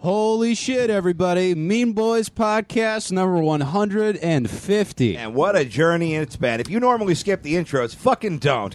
Holy shit, everybody. Mean Boys Podcast number 150. And what a journey it's been. If you normally skip the intros, fucking don't.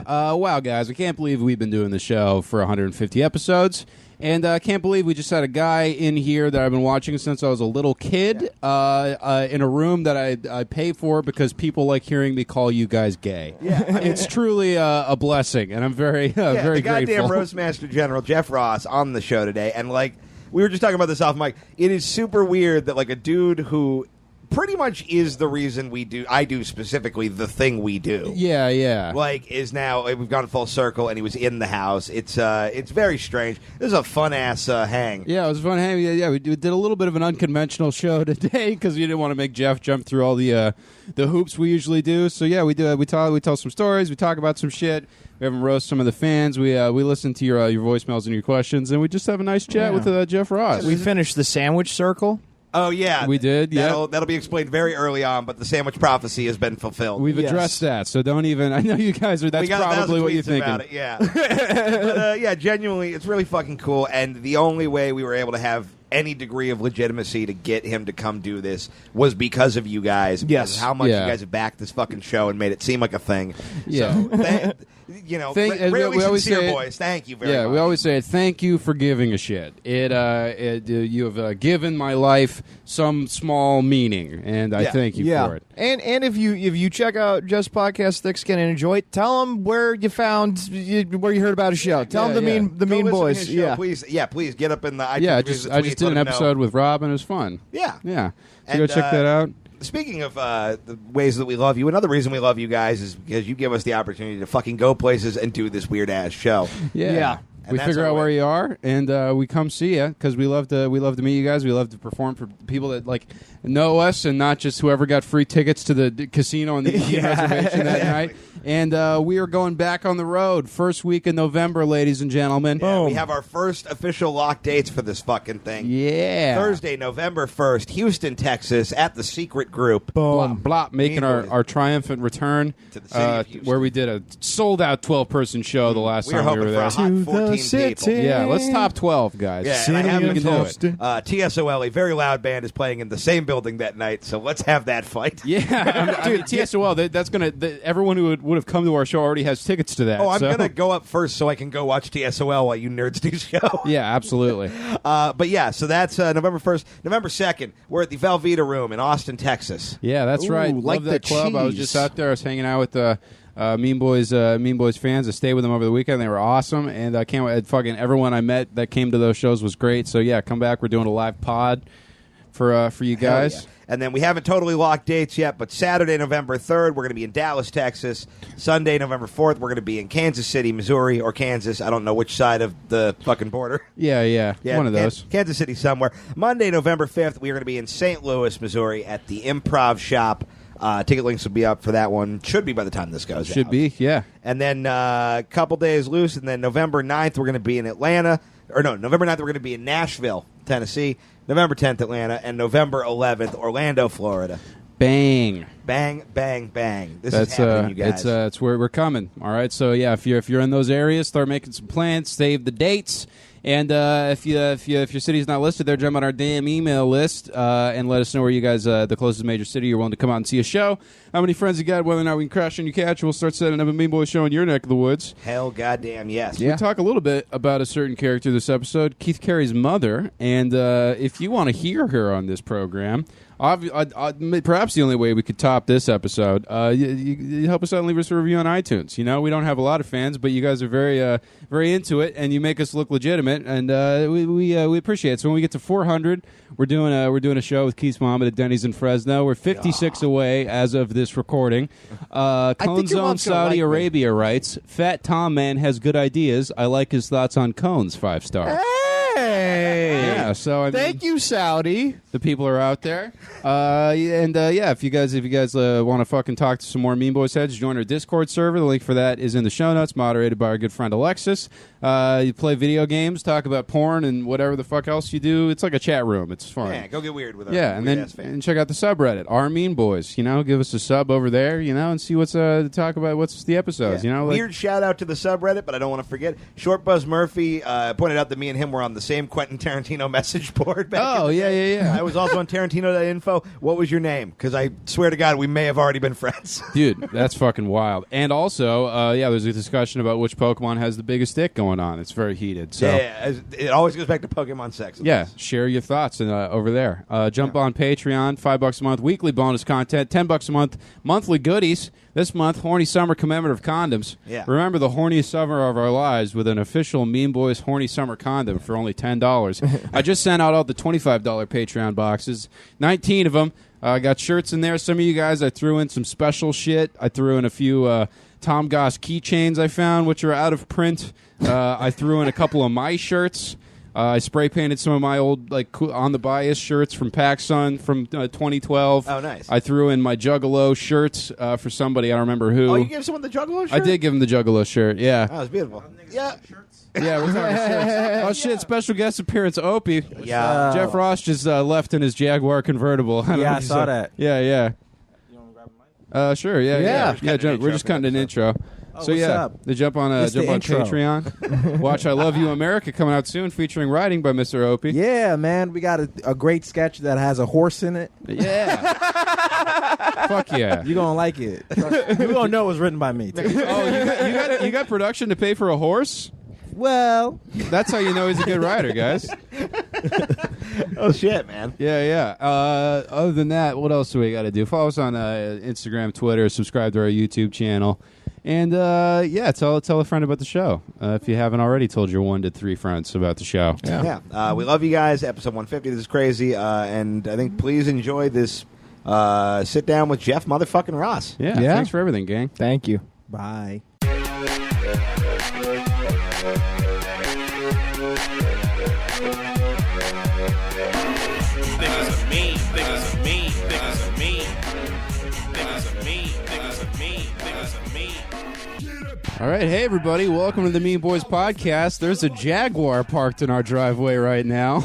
Wow, guys, I can't believe we've been doing the show for 150 episodes. And I can't believe we just had a guy in here that I've been watching since I was a little kid in a room that I pay for because people like hearing me call you guys gay. Yeah. It's truly a blessing, and I'm very very the goddamn grateful. Roastmaster General Jeff Ross on the show today. And, like, we were just talking about this off mic. It is super weird that, like, a dude who pretty much is the reason I do specifically the thing we do. Yeah. Like, is now, we've gone full circle, and he was in the house. It's very strange. This is a fun-ass hang. Yeah, it was fun hang. Yeah, we did a little bit of an unconventional show today because we didn't want to make Jeff jump through all the hoops we usually do. So, yeah, we tell some stories. We talk about some shit. We have him roast some of the fans. We listen to your voicemails and your questions, and we just have a nice chat with Jeff Ross. We finished the sandwich circle. Oh, yeah. We did, yeah. That'll be explained very early on, but the sandwich prophecy has been fulfilled. We've addressed that, so don't even... I know you guys are... That's probably what you're thinking. About it, yeah. But, yeah, genuinely, it's really fucking cool, and the only way we were able to have any degree of legitimacy to get him to come do this was because of you guys. Yes. How much you guys have backed this fucking show and made it seem like a thing. Yeah. So, rarely sincere boys. Thank you very much. Yeah, we always say thank you for giving a shit. You have given my life some small meaning, and I thank you for it. And if you check out Just Podcast Thick Skin and enjoy it, tell them where you heard about a show. Tell them the Mean Boys. Please get up in the iTunes. Yeah, I just did an episode with Rob, and it was fun. Yeah. So go check that out. Speaking of the ways that we love you, another reason we love you guys is because you give us the opportunity to fucking go places and do this weird-ass show. Yeah. And we figure out where you are, and we come see you because we love to meet you guys. We love to perform for people that like know us, and not just whoever got free tickets to the casino on the Indian reservation that night. And we are going back on the road first week in November, ladies and gentlemen. Yeah, we have our first official lock dates for this fucking thing. Yeah, Thursday, November 1st, Houston, Texas, at the Secret Group. Boom, blop, making our triumphant return to the city of Houston, where we did a sold-out 12-person show the last time we were there. For a hot 14 people. Yeah, let's top 12, guys. Yeah, and I have been told TSOL, a very loud band, is playing in the same building that night, so let's have that fight. Yeah, dude, TSOL, that's going to... Everyone who would have come to our show already has tickets to that. Oh, I'm going to go up first so I can go watch TSOL while you nerds do the show. Yeah, absolutely. But yeah, so that's November 1st. November 2nd, we're at the Velveeta Room in Austin, Texas. Yeah, that's right. Like Love that club. cheese. I was just out there. I was hanging out with the Mean Boys fans. I stayed with them over the weekend. They were awesome, and I can't wait. Fucking everyone I met that came to those shows was great. So yeah, come back. We're doing a live pod for you guys. Yeah. And then we haven't totally locked dates yet, but Saturday, November 3rd, we're going to be in Dallas, Texas. Sunday, November 4th, we're going to be in Kansas City, Missouri, or Kansas. I don't know which side of the fucking border. Yeah, one of those. Kansas City somewhere. Monday, November 5th, we are going to be in St. Louis, Missouri at the Improv Shop. Ticket links will be up for that one. Should be by the time this goes out. Should be, yeah. And then a couple days loose, and then November 9th, we're going to be in Atlanta. Or no, November 9th, we're going to be in Nashville, Tennessee. November 10th, Atlanta. And November 11th, Orlando, Florida. Bang. Bang, bang, bang. This is happening, you guys. It's where we're coming. All right, so yeah, if you're in those areas, start making some plans, save the dates. And if your city's not listed there, jump on our damn email list and let us know where you guys, the closest major city you're willing to come out and see a show. How many friends you got, whether or not we can crash on your couch, we'll start setting up a Mean Boy show in your neck of the woods. Hell goddamn yes. Yeah. We talk a little bit about a certain character this episode, Keith Carey's mother, and if you want to hear her on this program, perhaps the only way we could top this episode, you help us out and leave us a review on iTunes. You know, we don't have a lot of fans, but you guys are very into it, and you make us look legitimate, and we appreciate it. So when we get to 400, we're doing a show with Keith's mom at Denny's in Fresno. We're 56 away as of this recording. Cone Zone Saudi Arabia writes, Fat Tom Man has good ideas. I like his thoughts on cones, 5 stars. Hey! Yeah, so I mean, Thank you, Saudi. the people are out there. If you guys want to fucking talk to some more Mean Boys heads, join our Discord server. The link for that is in the show notes, moderated by our good friend Alexis. You play video games, talk about porn, and whatever the fuck else you do. It's like a chat room. It's fun. Yeah, go get weird with us. Yeah, and check out the subreddit, Our Mean Boys. Give us a sub over there, and see what's to talk about. What's the episodes? Weird shout out to the subreddit, but I don't want to forget. Short Buzz Murphy pointed out that me and him were on the same Quentin Tarantino message board. Back in the day. Yeah. I was also on Tarantino.info. What was your name? Because I swear to God, we may have already been friends. Dude, that's fucking wild. And also, there's a discussion about which Pokemon has the biggest dick going on. It's very heated. So it always goes back to Pokemon sex. Yeah, share your thoughts over there. Jump on Patreon, $5 a month, weekly bonus content, $10 a month, monthly goodies. This month, Horny Summer commemorative condoms. Yeah. Remember the horniest summer of our lives with an official Mean Boys Horny Summer condom for only $10. I just sent out all the $25 Patreon boxes, 19 of them. I got shirts in there. Some of you guys, I threw in some special shit. I threw in a few Tom Goss keychains I found, which are out of print. I threw in a couple of my shirts. I spray painted some of my old on the bias shirts from PacSun from 2012. Oh, nice. I threw in my Juggalo shirts for somebody. I don't remember who. Oh, you gave someone the Juggalo shirt? I did give him the Juggalo shirt. Yeah. Oh, it's beautiful. Yeah. Yeah, we're talking shirts. Oh shit! Special guest appearance, Opie. Yeah. Jeff Ross just left in his Jaguar convertible. I saw that. Yeah. You want to grab a mic? Sure. Yeah. We're just cutting an intro. So what's up? They jump on intro. Patreon. Watch "I Love You, America" coming out soon, featuring writing by Mr. Opie. Yeah, man, we got a great sketch that has a horse in it. Yeah. Fuck yeah. You're gonna like it. You're gonna know it was written by me, too. Oh, you got production to pay for a horse? Well, That's how you know he's a good writer, guys. Oh, shit, man. Yeah. Other than that, what else do we got to do? Follow us on Instagram, Twitter, subscribe to our YouTube channel. And, tell a friend about the show. If you haven't already told your 1 to 3 friends about the show. Yeah. We love you guys. Episode 150. This is crazy. And I think please enjoy this sit down with Jeff motherfucking Ross. Yeah. Thanks for everything, gang. Thank you. bye. All right, hey everybody, welcome to the Mean Boys Podcast. There's a Jaguar parked in our driveway right now.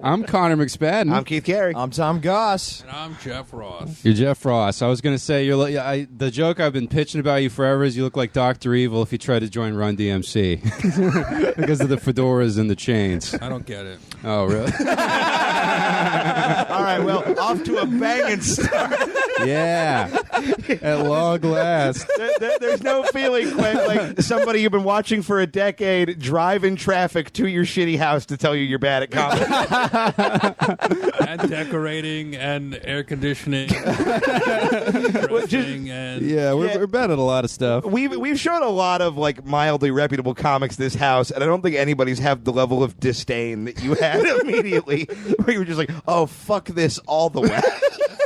I'm Connor McSpadden. I'm Keith Carey. I'm Tom Goss. And I'm Jeff Ross. You're Jeff Ross. I was going to say, the joke I've been pitching about you forever is you look like Dr. Evil if you try to join Run DMC. Because of the fedoras and the chains. I don't get it. Oh, really? All right, well, off to a banging start. Yeah. At long last. There's no feeling like somebody you've been watching for a decade drive in traffic to your shitty house to tell you you're bad at comedy. And decorating and air conditioning. Dressing and We're bad at a lot of stuff. We've shown a lot of like mildly reputable comics this house, and I don't think anybody's had the level of disdain that you had immediately, where you were just like, "Oh, fuck this all the way."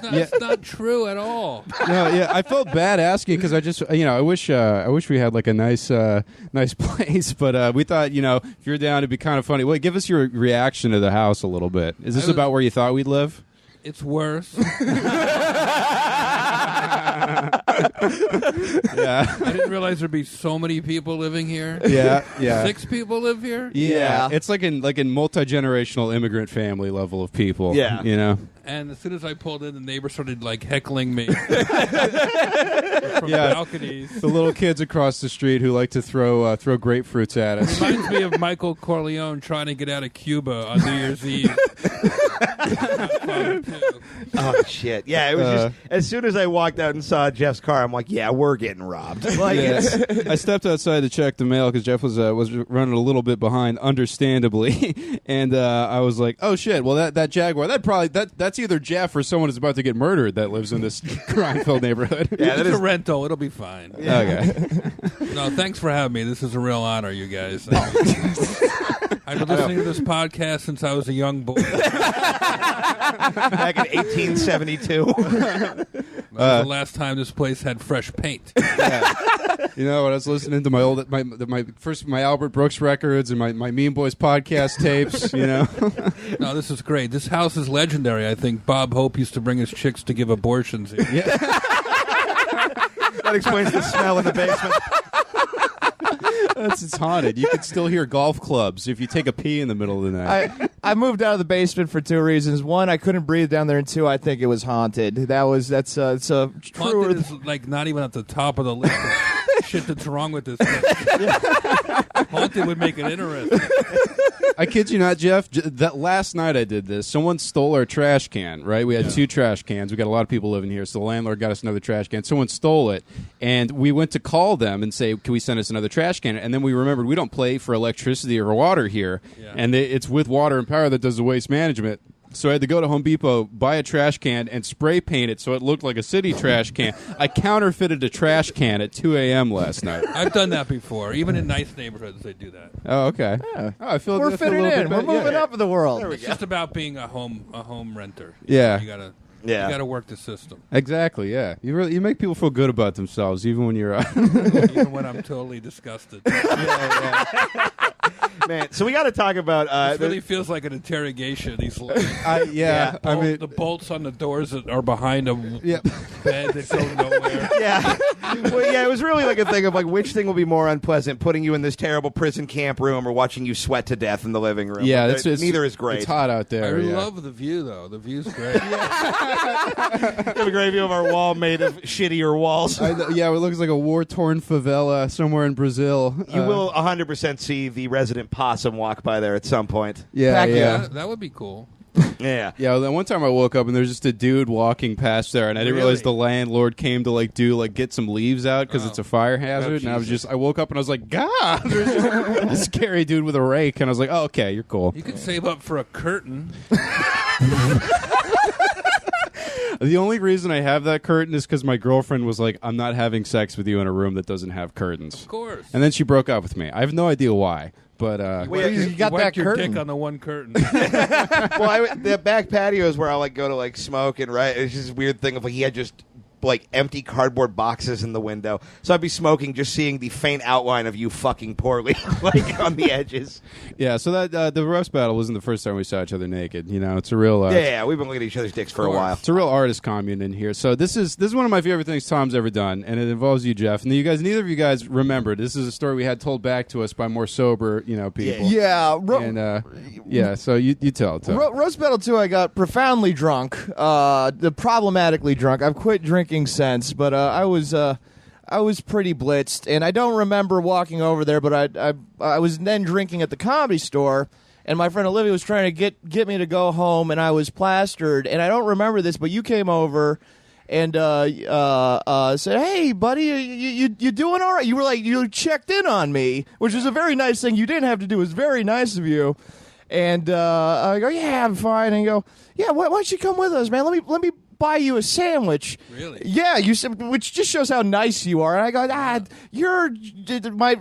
That's not true at all. No, yeah, I felt bad asking because I just, I wish we had like a nice place, but we thought, if you're down, it'd be kind of funny. Wait, give us your reaction to the house a little bit. Is this about where you thought we'd live? It's worse. Yeah, I didn't realize there'd be so many people living here. yeah. 6 people live here. Yeah, it's like in multi-generational immigrant family level of people. Yeah. And as soon as I pulled in, the neighbors started like heckling me from balconies. The little kids across the street who like to throw grapefruits at us. Reminds me of Michael Corleone trying to get out of Cuba on New Year's Eve. Oh shit! Yeah, it was just as soon as I walked out and saw Jeff's car, I'm like, "Yeah, we're getting robbed." Like, I stepped outside to check the mail because Jeff was running a little bit behind, understandably, and I was like, "Oh shit! Well, that Jaguar, that's either Jeff or someone who's about to get murdered that lives in this crime-filled neighborhood." Yeah, It's a rental. It'll be fine. Yeah. Okay. No, thanks for having me. This is a real honor, you guys. I've been listening to this podcast since I was a young boy. back in 1872. That was the last time this place had fresh paint. You know, when I was listening to my Albert Brooks records and my Mean Boys podcast tapes, you know. No, this is great. This house is legendary. I think Bob Hope used to bring his chicks to give abortions here. Yeah. That explains the smell in the basement. It's haunted. You can still hear golf clubs if you take a pee in the middle of the night. I moved out of the basement for 2 reasons. One, I couldn't breathe down there, and two, I think it was haunted. It's a truer. Haunted is like not even at the top of the list of shit that's wrong with this thing. Haunted would make it interesting. I kid you not, Jeff. That last night I did this. Someone stole our trash can. Right, we had 2 trash cans. We got a lot of people living here, so the landlord got us another trash can. Someone stole it, and we went to call them and say, "Can we send us another trash can?" And then we remembered we don't pay for electricity or water here, and it's with Water and Power that does the waste management. So I had to go to Home Depot, buy a trash can, and spray paint it so it looked like a city trash can. I counterfeited a trash can at 2 a.m. last night. I've done that before. Even in nice neighborhoods, they do that. Oh, okay. Yeah. Oh, I feel We're I feel a fitting little in. bit We're better. moving up in the world. It's just about being a home renter. Yeah. You gotta Yeah. You gotta work the system. Exactly. Yeah. You make people feel good about themselves, even when you're. Even when I'm totally disgusted. Man, so we got to talk about. It really feels like an interrogation. These the bolts on the doors that are behind a bed that go nowhere. Yeah, well, yeah, it was really like a thing of like which thing will be more unpleasant, putting you in this terrible prison camp room or watching you sweat to death in the living room. Yeah, like, neither is great. It's hot out there. I love the view though. The view's great. We have a great view of our wall made of shittier walls. It looks like a war-torn favela somewhere in Brazil. You will 100% see the resident possum walk by there at some point. Yeah, Yeah, that would be cool. Yeah. Yeah, well, then one time I woke up and there's just a dude walking past there, and I didn't realize the landlord came to get some leaves out because it's a fire hazard. And I woke up and I was like, God, there's just a scary dude with a rake, and I was like, oh, okay, you're cool. You could save up for a curtain. The only reason I have that curtain is because my girlfriend was like, I'm not having sex with you in a room that doesn't have curtains. Of course. And then she broke up with me. I have no idea why. But you got that your curtain. dick on the one curtain. Well, the back patio is where I go to smoke and it's just this weird thing of he had just empty cardboard boxes in the window. So I'd be smoking, just seeing the faint outline of you fucking poorly, on the edges. Yeah, so that the roast battle wasn't the first time we saw each other naked. You know, it's a real yeah, we've been looking at each other's dicks for a while. It's a real artist commune in here. So this is one of my favorite things Tom's ever done, and it involves you, Jeff. And neither of you guys remember. This is a story we had told back to us by more sober, people. Yeah. So you tell. Roast Battle 2, I got profoundly drunk, problematically drunk. I've quit drinking since, but I was pretty blitzed, and I don't remember walking over there, but I was then drinking at the Comedy Store, and my friend Olivia was trying to get me to go home, and I was plastered, and I don't remember this, but you came over and said, "Hey, buddy, you doing all right?" You were you checked in on me, which was a very nice thing. You didn't have to do. It was very nice of you. And I go, "Yeah, I'm fine." And you go, "Yeah, why don't you come with us, man? Let me buy you a sandwich." Really? Yeah, you said, which just shows how nice you are. And I go,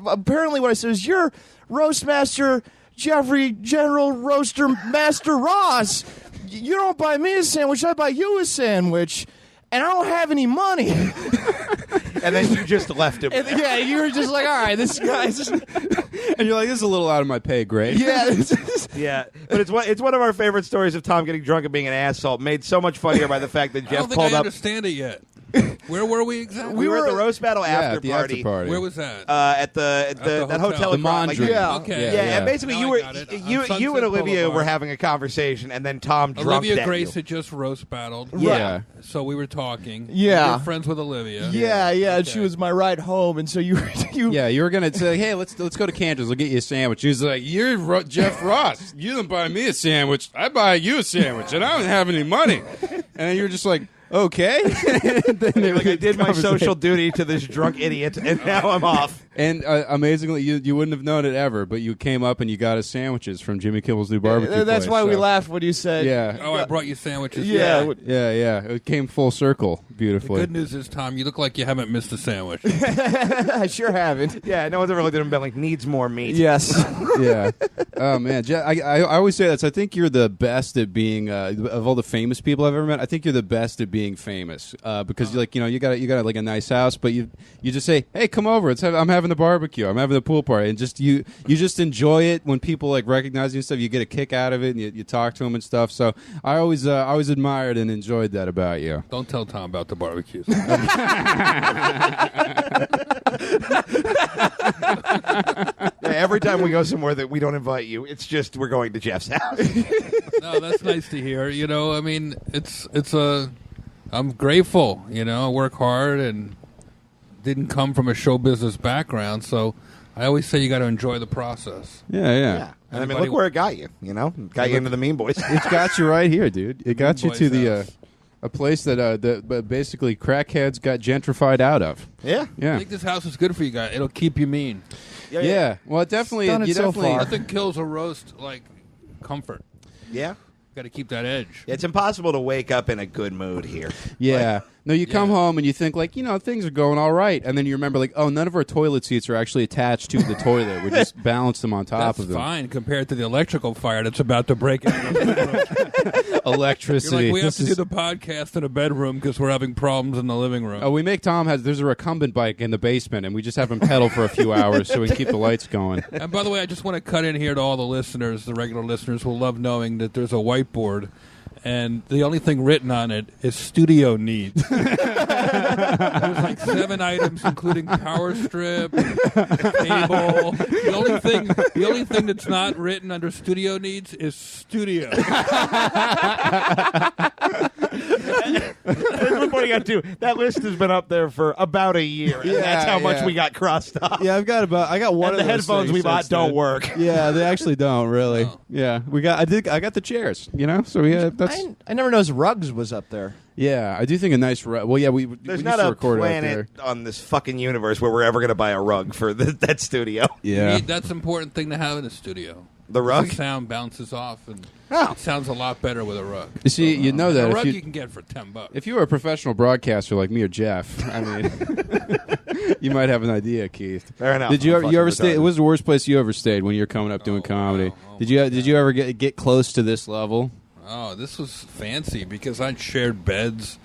apparently what I said is, "You're Roast Master Jeffrey General Roaster Master Ross. You don't buy me a sandwich, I buy you a sandwich. And I don't have any money." And then you just left him. Yeah, you were just like, all right, this guy's... And you're like, this is a little out of my pay grade. Yeah. Yeah, but it's one of our favorite stories of Tom getting drunk and being an asshole, made so much funnier by the fact that I Jeff don't think pulled I up. understand it yet. Where were we exactly? We were at the roast battle after at the party. after party. Where was that? At the that hotel. The Mondrian. Yeah. Okay. Yeah, and basically Now you I were got it. On you Sunset and Olivia Boulevard. were having a conversation, and then Tom drunk Olivia at Grace you. had just roast battled. Yeah. So we were talking. Yeah. You were friends with Olivia. Yeah, and Okay. she was my ride home, and so you Yeah, you were gonna say, "Hey, let's go to Cantor's. We'll get you a sandwich." He's like, "You're Jeff Ross. You don't buy me a sandwich. I buy you a sandwich, and I don't have any money." And then you're just like, "Okay." And then I did my social duty to this drunk idiot, and now I'm off. And amazingly, you wouldn't have known it ever, but you came up and you got us sandwiches from Jimmy Kimmel's new barbecue. That's place, why we so- laughed when you said... Yeah. Oh, I brought you sandwiches. Yeah. Yeah. It came full circle beautifully. The good news is, Tom, you look like you haven't missed a sandwich. I sure haven't. Yeah, no one's ever looked at him and been like, needs more meat. Yes. Yeah. Oh man, I always say that. So I think you're the best at being of all the famous people I've ever met. I think you're the best at being famous because you got like a nice house, but you just say, hey, come over. I'm having the barbecue. I'm having the pool party, and just you just enjoy it when people like recognize you and stuff. You get a kick out of it, and you talk to them and stuff. So I always admired and enjoyed that about you. Don't tell Tom about the barbecues. Every time we go somewhere that we don't invite you, it's just we're going to Jeff's house. No, that's nice to hear. I mean, I'm grateful. I work hard and didn't come from a show business background, so I always say you got to enjoy the process. Yeah. And I mean, look where it got you. Got you into the Mean Boys. It's got you right here, dude. It got you to Boys' the a place that basically crackheads got gentrified out of. Yeah. I think this house is good for you guys. It'll keep you mean. Yeah. Well, it definitely. Done it You so definitely. far. Nothing kills a roast like comfort. Yeah. Got to keep that edge. It's impossible to wake up in a good mood here. Yeah. No, you come Yeah. home and you think like, things are going all right, and then you remember like, oh, none of our toilet seats are actually attached to the toilet. We just balance them on top That's of them. fine compared to the electrical fire that's about to break out. You're Electricity. like, we have This to is- do the podcast in a bedroom because we're having problems in the living room. Oh, we make Tom there's a recumbent bike in the basement, and we just have him pedal for a few hours so we can keep the lights going. And by the way, I just want to cut in here to all the listeners, the regular listeners will love knowing that there's a whiteboard, and the only thing written on it is studio needs. There's like 7 items, including power strip, cable. The only thing that's not written under studio needs is studio. That's what you got to do. That list has been up there for about a year. And that's how much yeah. we got crossed off. Yeah, I got one And the headphones we bought don't work. Yeah, they actually don't really. Oh. Yeah, I got the chairs, so that's I never noticed Ruggs was up there. yeah. I do think a nice well, yeah. We There's used not to a record out planet there. on this fucking universe where we're ever going to buy a rug for that studio. Yeah, That's an important thing to have in a studio. The rug? The sound bounces off, and Oh. it sounds a lot better with a rug. you see, you know that A if rug you, you can get for $10. if you were a professional broadcaster like me or Jeff, I mean, you might have an idea, Keith. Fair enough. Did you I'm ever fucking stay? retarded. What was the worst place you ever stayed when you were coming up doing comedy? wow. Did you ever get close to this level? Oh, this was fancy because I shared beds.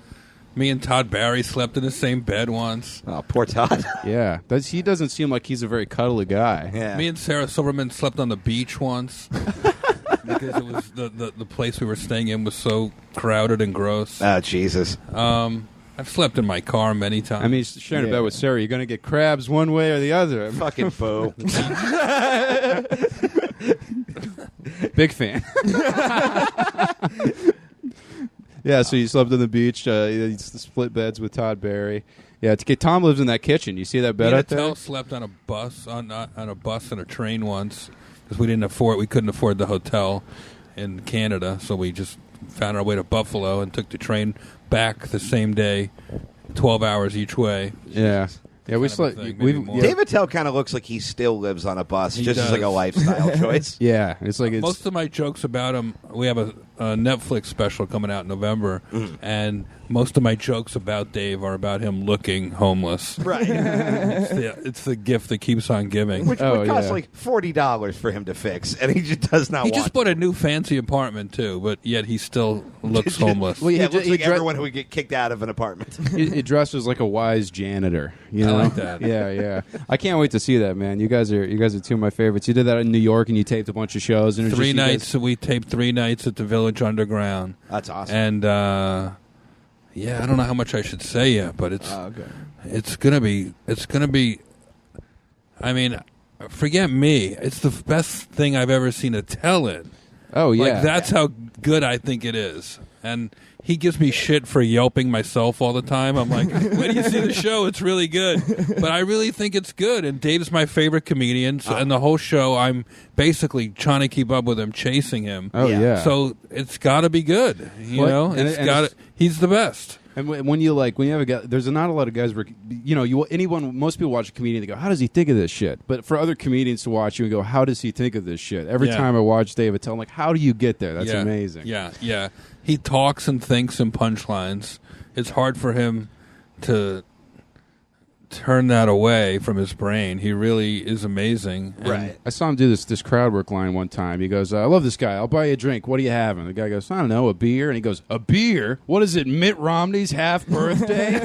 Me and Todd Barry slept in the same bed once. Oh, poor Todd. Yeah, he doesn't seem like he's a very cuddly guy. Yeah. Me and Sarah Silverman slept on the beach once because it was the place we were staying in was so crowded and gross. Oh, Jesus. I've slept in my car many times. I mean, sharing a bed with Sarah, you're going to get crabs one way or the other. Fucking boo. Big fan. Yeah, so you slept on the beach. You split beds with Todd Barry. Yeah, Tom lives in that kitchen. You see that bed Me out and there? Attell slept on a bus on a bus and a train once because we couldn't afford the hotel in Canada, so we just found our way to Buffalo and took the train back the same day, 12 hours each way. Yeah. Yeah, we Kind of a slept. thing, We maybe more. yeah. David Tell kind of looks like he still lives on a bus, He just as like a does. lifestyle choice. Yeah, it's like it's. Most of my jokes about him, we have a Netflix special coming out in November, and most of my jokes about Dave are about him looking homeless. Right. It's the gift that keeps on giving. Which Oh, would cost yeah. like $40 for him to fix, and he just does not He want just bought a new fancy apartment too, but yet he still looks homeless. Well, Yeah, he it looks he like dre- everyone who would get kicked out of an apartment. he dresses like a wise janitor. You know? I like that. Yeah. I can't wait to see that, man. You guys are two of my favorites. You did that in New York, and you taped a bunch of shows. And it was Three just you guys- nights. We taped 3 nights at the Village Underground, That's awesome. and yeah, I don't know how much I should say yet, but it's Okay. it's gonna be. I mean, forget me. It's the best thing I've ever seen Attell in. Oh yeah, Like that's how good I think it is. And he gives me shit for yelping myself all the time. I'm like, when you see the show, it's really good. But I really think it's good. And Dave's my favorite comedian. So, and the whole show, I'm basically trying to keep up with him, chasing him. Oh yeah. So it's got to be good. You What? know, And it's it- got. He's the best. And when you have a guy, there's not a lot of guys where most people watch a comedian, they go, how does he think of this shit? But for other comedians to watch you and go, how does he think of this shit? Every Yeah. time I watch Dave Attell, I'm like, how do you get there? That's Yeah. amazing. Yeah. He talks and thinks in punchlines. It's hard for him to turn that away from his brain. He really is amazing. And Right. I saw him do this crowd work line one time. He goes, I love this guy. I'll buy you a drink. What are you having? The guy goes, I don't know, a beer. And he goes, a beer? What is it, Mitt Romney's half birthday?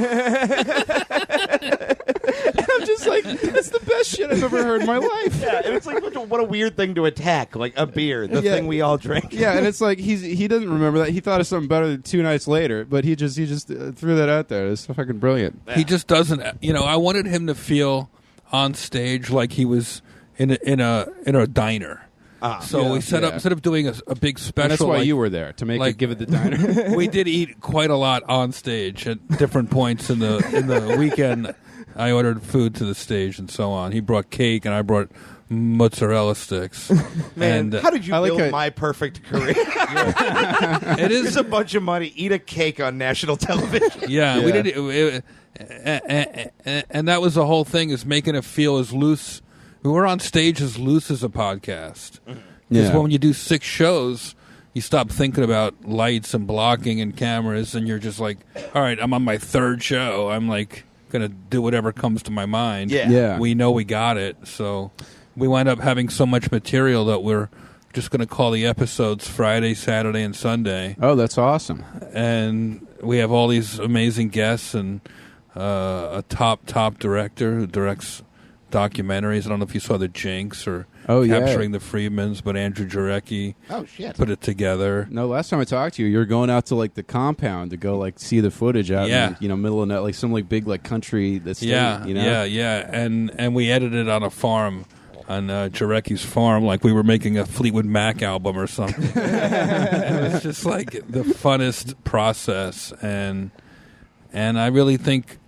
I'm just like, that's the best shit I've ever heard in my life. Yeah, and it's like, what a weird thing to attack, like a beer, the thing we all drink. Yeah, and it's like he doesn't remember that. He thought of something better 2 nights later, but he just threw that out there. It's fucking brilliant. he just doesn't. I wanted him to feel on stage like he was in a diner. So we set up instead of doing a big special. And that's why like, you were there, to make it give it the diner. we did eat quite a lot on stage at different points in the weekend. I ordered food to the stage and so on. He brought cake and I brought mozzarella sticks. Man, and how did you build my perfect career? it is Here's a bunch of money. Eat a cake on national television. Yeah, we did. And that was the whole thing, is making it feel as loose. We were on stage as loose as a podcast. Because when you do 6 shows, you stop thinking about lights and blocking and cameras, and you're just like, all right, I'm on my 3rd show. I'm like going to do whatever comes to my mind. Yeah. We know we got it. So we wind up having so much material that we're just going to call the episodes Friday, Saturday, and Sunday. Oh, that's awesome. And we have all these amazing guests and a top director who directs documentaries. I don't know if you saw The Jinx or Capturing the Freedmans, but Andrew Jarecki put it together. No, last time I talked to you, you were going out to like the compound to go like see the footage out in middle of like some like big like country estate, Yeah. And we edited on a farm, on Jarecki's farm, like we were making a Fleetwood Mac album or something. And it was just like the funnest process, and I really think,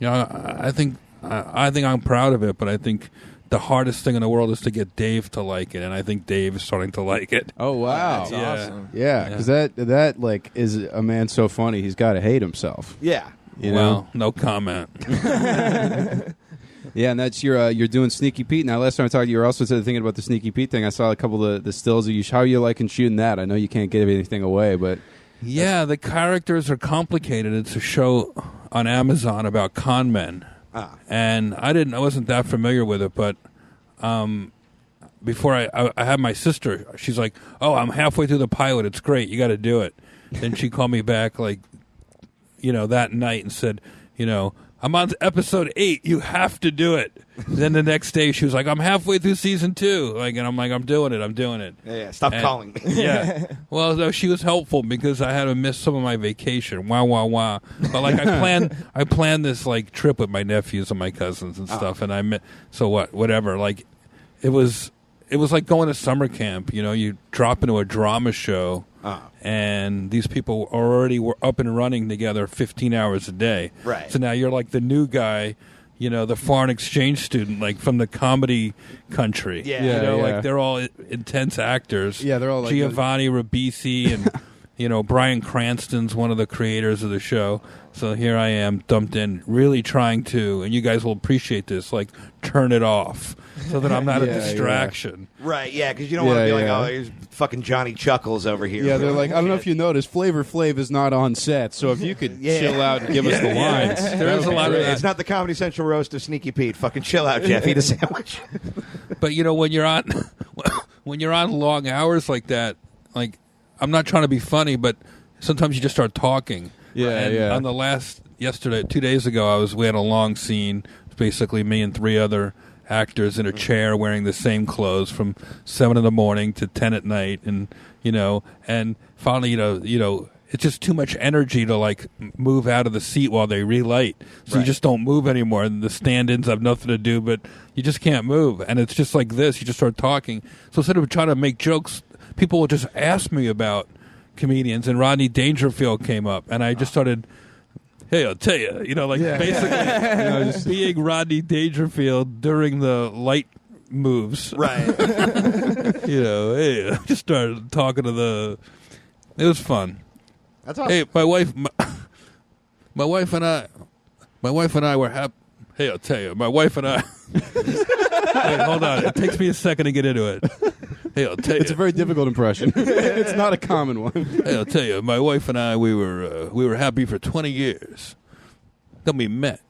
I think I'm proud of it, but I think the hardest thing in the world is to get Dave to like it, and I think Dave is starting to like it. Oh wow, That's awesome. Yeah, because that like is a man so funny he's got to hate himself. Yeah. You know? No comment. Yeah, and that's you're doing Sneaky Pete now. Last time I talked to you, you were also thinking about the Sneaky Pete thing. I saw a couple of the stills of you. How are you liking shooting that? I know you can't give anything away, but yeah, the characters are complicated. It's a show on Amazon about con men. And I wasn't that familiar with it, but before I had my sister, she's like, "Oh, I'm halfway through the pilot. It's great. You got to do it." Then she called me back that night and said, I'm on episode 8. You have to do it. Then the next day she was like, I'm halfway through season 2. And I'm like, I'm doing it. Yeah, stop calling me. Yeah. Well, no, she was helpful because I had to miss some of my vacation. Wow. But I planned this like trip with my nephews and my cousins and stuff. And whatever. Like it was like going to summer camp. You drop into a drama show. And these people were up and running together 15 hours a day. Right. So now you're like the new guy, the foreign exchange student, like from the comedy country. Yeah. Like they're all intense actors. Yeah, they're all like Giovanni Ribisi and Bryan Cranston's one of the creators of the show. So here I am dumped in, really trying to, and you guys will appreciate this, like turn it off so that I'm not a distraction. Right, yeah, because you don't want to be like, oh, here's fucking Johnny Chuckles over here. Yeah, they're like, I don't know if you noticed, Flavor Flav is not on set, so if you could chill out and give us the lines. There is a lot of that. It's not the Comedy Central roast of Sneaky Pete. Fucking chill out, Jeff. Eat a sandwich. But when you're on long hours like that, like I'm not trying to be funny, but sometimes you just start talking. Yeah. On the yesterday, 2 days ago, we had a long scene. It's basically me and 3 other actors in a chair wearing the same clothes from 7 in the morning to 10 at night, and and finally, it's just too much energy to like move out of the seat while they relight. So you just don't move anymore, and the stand-ins have nothing to do, but you just can't move, and it's just like this. You just start talking. So instead of trying to make jokes, people will just ask me about comedians, and Rodney Dangerfield came up, and I just started, hey, I'll tell you, basically, just being Rodney Dangerfield during the light moves. Right. Hey, I just started talking to it was fun. That's awesome. Hey, my wife and I were happy. Hey, I'll tell you, my wife and I. Wait, hold on. It takes me a second to get into it. Hey, I'll tell you. It's a very difficult impression. It's not a common one. Hey, I'll tell you, my wife and I, we were happy for 20 years. then we met.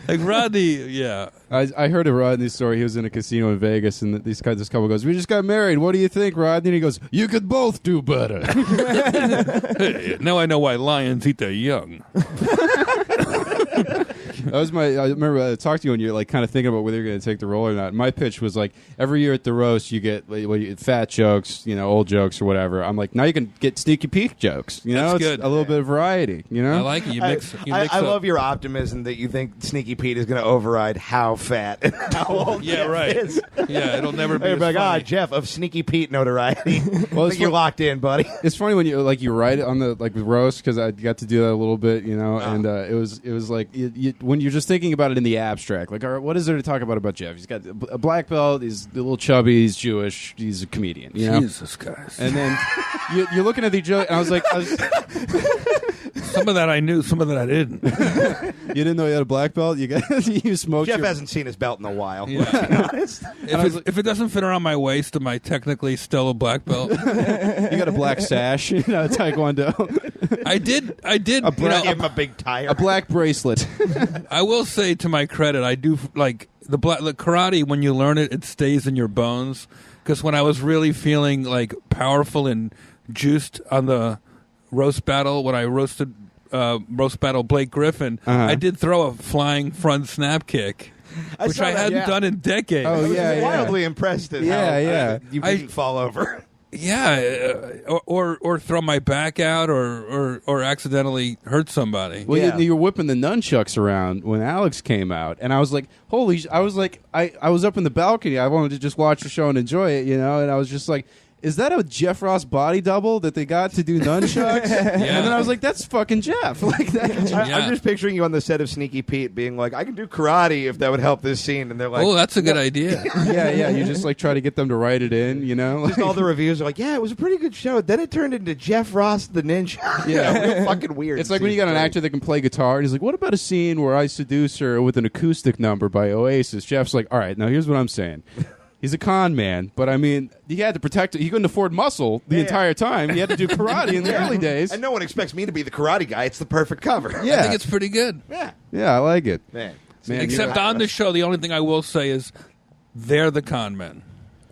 Like Rodney, yeah. I heard a Rodney story. He was in a casino in Vegas, and this couple goes, "We just got married. What do you think, Rodney?" And he goes, "You could both do better." Hey, now I know why lions eat their young. That was I remember I talked to you when you're like kind of thinking about whether you're going to take the role or not. My pitch was like every year at the roast you get fat jokes, old jokes or whatever. I'm like, now you can get Sneaky Pete jokes. That's it's good. a little bit of variety. I like it. You mix. I love your optimism that you think Sneaky Pete is going to override how fat and how old Yeah, Jeff right. is. Yeah, it'll never be. You're as like, funny. Jeff of Sneaky Pete notoriety. Well, I think you're locked in, buddy. It's funny when you write it on the roast because I got to do that a little bit, and it was like when you're just thinking about it in the abstract, like, all right, what is there to talk about Jeff? He's got a black belt, he's a little chubby, he's Jewish, he's a comedian, Jesus, guys. And then you're looking at the joke, and I was like, Some of that I knew, some of that I didn't. you didn't know you had a black belt? You smoked. Jeff hasn't seen his belt in a while. Yeah. Let's be honest. If it doesn't fit around my waist, am I technically still a black belt? You got a black sash, Taekwondo, I did. Give him a big tire. a black bracelet. I will say, to my credit, I do like the karate. When you learn it, it stays in your bones. Because when I was really feeling like powerful and juiced on the roast battle, when I roast battle Blake Griffin, I did throw a flying front snap kick, which I hadn't done in decades. Oh, I was yeah, wildly impressed at how you didn't fall over. Yeah, or throw my back out, or accidentally hurt somebody. Well, Yeah. you were whipping the nunchucks around when Alex came out, and I was like, holy! I was up in the balcony. I wanted to just watch the show and enjoy it, and I was just like, is that a Jeff Ross body double that they got to do nunchucks? And then I was like, that's fucking Jeff. Like that. I'm just picturing you on the set of Sneaky Pete being like, I can do karate if that would help this scene. And they're like, Oh, that's a good idea. yeah. You just like try to get them to write it in, just all the reviews are like, yeah, it was a pretty good show. Then it turned into Jeff Ross the Ninja. Yeah. Real fucking weird. It's like when you got an actor that can play guitar, and he's like, what about a scene where I seduce her with an acoustic number by Oasis? Jeff's like, all right, now here's what I'm saying. He's a con man, but I mean, he had to protect it. He couldn't afford muscle the entire time. He had to do karate in the early days. And no one expects me to be the karate guy. It's the perfect cover. I think it's pretty good. Yeah, I like it. Man. Except on the show, the only thing I will say is they're the con men.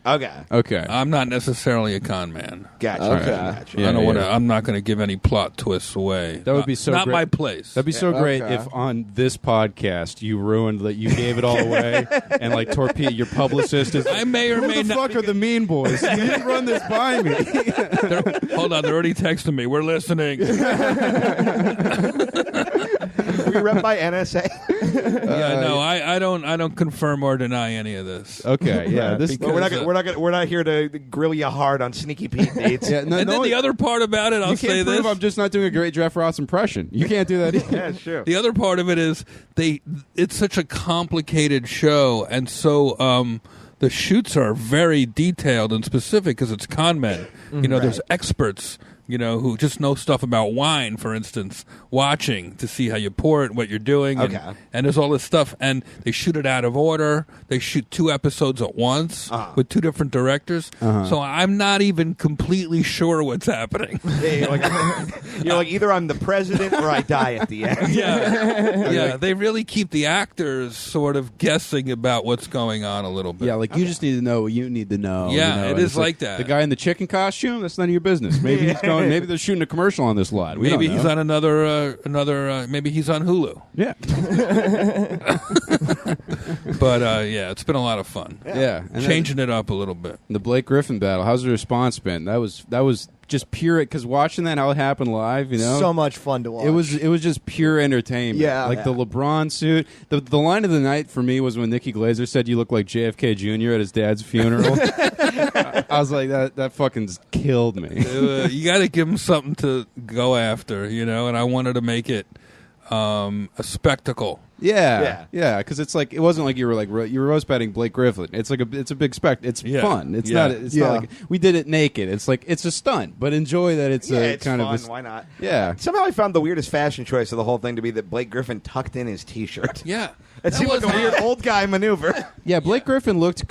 Okay. I'm not necessarily a con man. Gotcha. Okay. Gotcha. I don't want to. I'm not going to give any plot twists away. That would be so not great. my place. That'd be so great Okay. if on this podcast you ruined that you gave it all away and like torpedo your publicist is. I may or Who may the not. fuck are the mean boys? You didn't run this by me. Hold on, they're already texting me. We're listening. Were you rep by NSA? No, I don't confirm or deny any of this. Okay, yeah. This Because- We're not here to grill you hard on Sneaky Pete dates. yeah, no, And then the other part about it, I'll you say can't prove this. I'm just not doing a great Jeff Ross impression. You can't do that either. Yeah, it's true. The other part of it is it's such a complicated show, and so the shoots are very detailed and specific because it's con men. There's experts, who just know stuff about wine, for instance, watching to see how you pour it, what you're doing. Okay. And there's all this stuff, and they shoot it out of order. They shoot 2 episodes at once with 2 different directors. So I'm not even completely sure what's happening. Yeah, you're like, either I'm the president or I die at the end. Yeah, they really keep the actors sort of guessing about what's going on a little bit. Yeah, like you just need to know what you need to know. Yeah, it and is it's like that. The guy in the chicken costume, that's none of your business. Maybe he's going. Maybe they're shooting a commercial on this lot. We Maybe don't he's know. on another. Maybe he's on Hulu. Yeah, But it's been a lot of fun. yeah. And Changing it up a little bit. the Blake Griffin battle. How's the response been? That was just pure because watching that how it happened live. So much fun to watch. It was just pure entertainment. Yeah. Like the LeBron suit. The line of the night for me was when Nikki Glaser said, "You look like JFK Jr. at his dad's funeral." I was like, that fucking killed me. You got to give him something to go after, and I wanted to make it a spectacle. Yeah. Because it's like it wasn't like you were roast batting Blake Griffin. It's like it's a big It's Yeah. fun. It's Yeah. not like we did it naked. It's like it's a stunt, but enjoy that it's a It's kind fun. of Why not? yeah. Somehow I found the weirdest fashion choice of the whole thing to be that Blake Griffin tucked in his T-shirt. Yeah. It seemed like a weird old guy maneuver. Yeah, Blake Griffin looked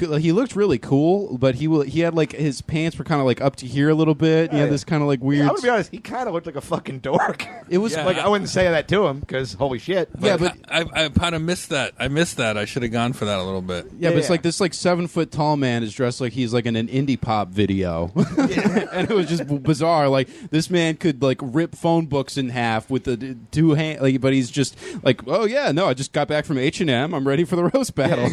really cool, but he had like his pants were kind of like up to here a little bit. He had this kind of like weird. I'm gonna be honest, he kind of looked like a fucking dork. It was like I wouldn't say that to him because holy shit. Yeah, but I kind of missed that. I missed that. I should have gone for that a little bit. yeah, but it's like this like 7 foot tall man is dressed like he's like in an indie pop video, and it was just bizarre. Like this man could like rip phone books in half with the two hands, like, but he's just like, oh yeah, no, I just got back from H&M. I'm ready for the roast battle.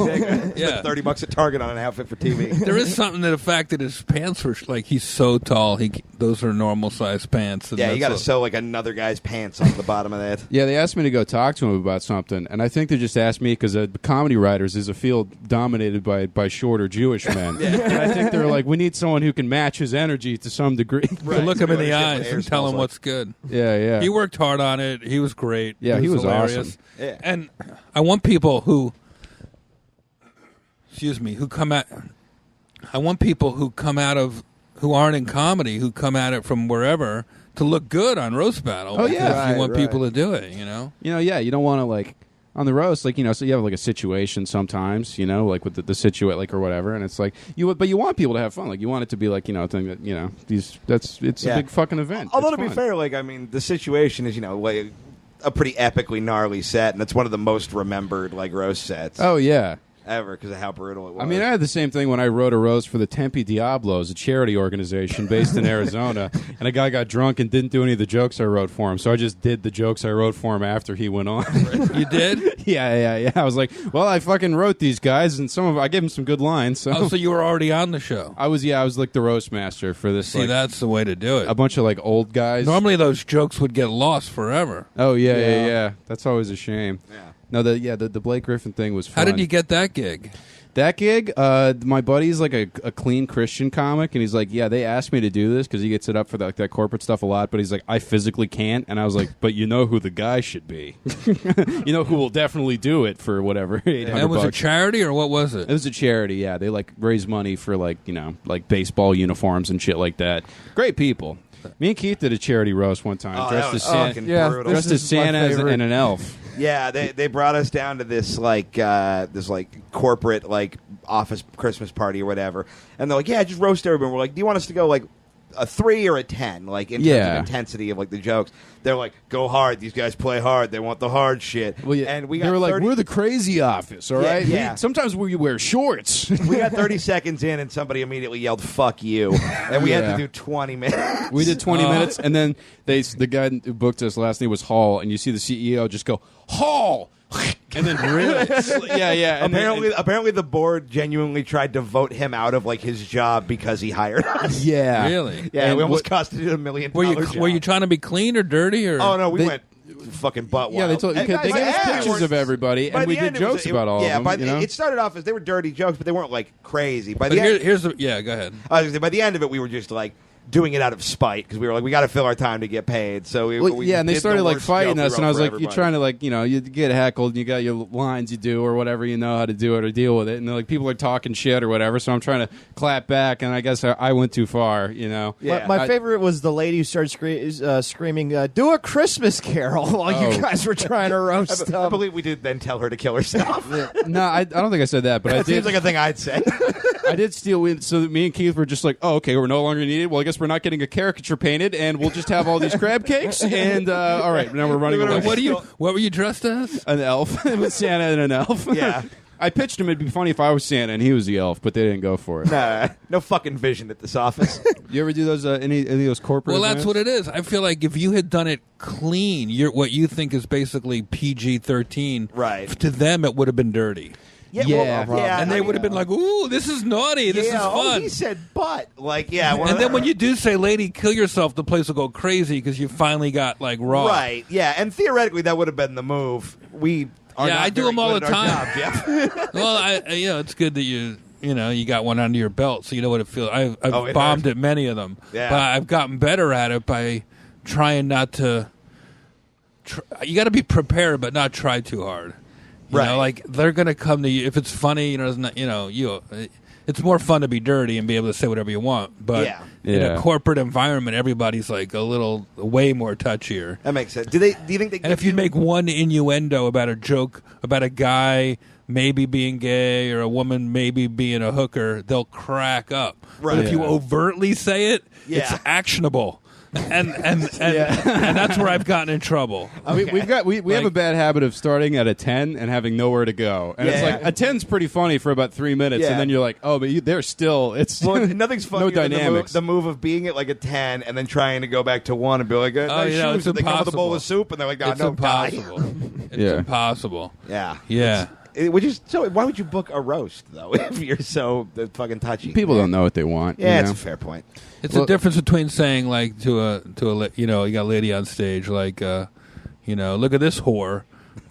Yeah, $30 at Target on an outfit for TV. There is something to the fact that his pants were like he's so tall. Those are normal size pants. And Yeah, you got to sew like another guy's pants on the bottom of that. Yeah, they asked me to go talk to him about something, and I think they just asked me because comedy writers is a field dominated by shorter Jewish men. And I think they're like, we need someone who can match his energy to some degree. Right. Look him in the Understand what eyes hair and tell smells him like. what's good. Yeah. He worked hard on it. He was great. Yeah, he was hilarious. awesome. Yeah. And I want people who come out. I want people who aren't in comedy, who come at it from wherever, to look good on roast battle. Oh, yeah. because you want Right. people to do it. You know. Yeah, you don't want to like on the roast, like so you have like a situation sometimes, like with the situation, like or whatever, and it's like but you want people to have fun, like you want it to be like a thing that it's a big fucking event. Although It's to be fun. fair, like I mean, the situation is like a pretty epically gnarly set, and it's one of the most remembered like roast sets Oh yeah. ever because of how brutal it was. I mean, I had the same thing when I wrote a roast for the Tempe Diablos, a charity organization based in Arizona, and a guy got drunk and didn't do any of the jokes I wrote for him, so I just did the jokes I wrote for him after he went on. You did? Yeah. I was like, well, I fucking wrote these guys, and I gave them some good lines. So, Oh, so you were already on the show. I was like the roast master for this. See, like, that's the way to do it. a bunch of like old guys. Normally, those jokes would get lost forever. Oh yeah. That's always a shame. Yeah. No, the Blake Griffin thing was fun. How did you get that gig? That gig? My buddy's like a clean Christian comic, and he's like, yeah, they asked me to do this because he gets it up for that corporate stuff a lot, but he's like, I physically can't. And I was like, but you know who the guy should be. You know who will definitely do it for whatever, $800. And was it charity or what was it? It was a charity, yeah. They like raise money for like baseball uniforms and shit like that. Great people. Me and Keith did a charity roast one time, Oh, dressed that was as Santa, fucking Yeah, brutal. dressed as Santa and an elf. Yeah, they brought us down to this corporate like office Christmas party or whatever, and they're like, yeah, just roast everyone. We're like, do you want us to go like a 3 or a 10, like in terms of intensity of like the jokes? They're like, go hard. These guys play hard. They want the hard shit. Well, yeah, and we they got were like, 30 we're the crazy office, all right? yeah. Sometimes we wear shorts. we got 30 seconds in, and somebody immediately yelled "fuck you," and we had to do 20 minutes. We did 20 minutes, and then the guy who booked us, last name was Hall, and you see the CEO just go, Hall! And then really, yeah. And Apparently, the board genuinely tried to vote him out of like his job because he hired us. yeah, Really? Yeah, And we almost what- costed it $1 million. Were job. you trying to be clean or dirty or? Oh no, we They- went fucking butt wild. Yeah, they told And they guys, gave us yeah, pictures of everybody, by and we the did end, it was- jokes about all yeah, of them. it started off as they were dirty jokes, but they weren't like crazy. By But the end, here's the go ahead. I was gonna say, by the end of it, we were just like doing it out of spite because we were like, we got to fill our time to get paid. So we and they did started the like worst fighting joke us, we and I wrote was for like, you're everybody. trying to like, you get heckled, and you got your lines you do or whatever, you know how to do it or deal with it, and they're like, people are talking shit or whatever, so I'm trying to clap back, and I guess I went too far, Yeah. My favorite was the lady who started screaming, "Do a Christmas Carol!" while you guys were trying to roast I them. believe we did then tell her to kill herself. No, I don't think I said that, but I That did. seems like a thing I'd say. I did steal. So that me and Keith were just like, oh, okay, we're no longer needed. Well, I guess we're not getting a caricature painted, and we'll just have all these crab cakes. And all right, now we're running away. What were you dressed as? An elf. It was Santa and an elf. Yeah. I pitched him it'd be funny if I was Santa and he was the elf, but they didn't go for it. Nah, no fucking vision at this office. You ever do those any of those corporate? Well, events? that's what it is. I feel like if you had done it clean, what you think is basically PG-13, Right. To them it would have been dirty. Yeah. And they would have been like, "Ooh, this is naughty. This is fun." he said butt. Like, yeah. And then when you do say "lady, kill yourself," the place will go crazy because you finally got like raw. Right, yeah. And theoretically, that would have been the move. We are Yeah, not I do very them all good the at our time. job, Jeff. Well, it's good that you got one under your belt, so you know what it feels. I've it bombed hurts. at many of them, Yeah. but I've gotten better at it by trying not to. You got to be prepared, but not try too hard. You Right. know, like they're gonna come to you if it's funny. it's more fun to be dirty and be able to say whatever you want. But in Yeah. a corporate environment, everybody's like way more touchier. That makes sense. Do you think they? And if you make one innuendo about a joke about a guy maybe being gay or a woman maybe being a hooker, they'll crack up. Right. But if you Yeah. overtly say it, it's Yeah. actionable. And that's where I've gotten in trouble. We have a bad habit of starting at a 10 and having nowhere to go, and it's Yeah. like a 10's pretty funny for about 3 minutes, Yeah. and then you're like, oh, but they're still Well, nothing's funnier no than dynamics. the move of being at like a 10 and then trying to go back to 1 and be like, nice you know, shoes. it's And they come with a bowl impossible. of soup and they're like, oh, It's no, guy. impossible. It's Yeah. impossible. Yeah. Yeah. Which is so. Why would you book a roast though if you're so fucking touchy? People don't know what they want. Yeah, you it's know? a fair point. It's Well- the difference between saying like to a you know, you got a lady on stage like you know, look at this whore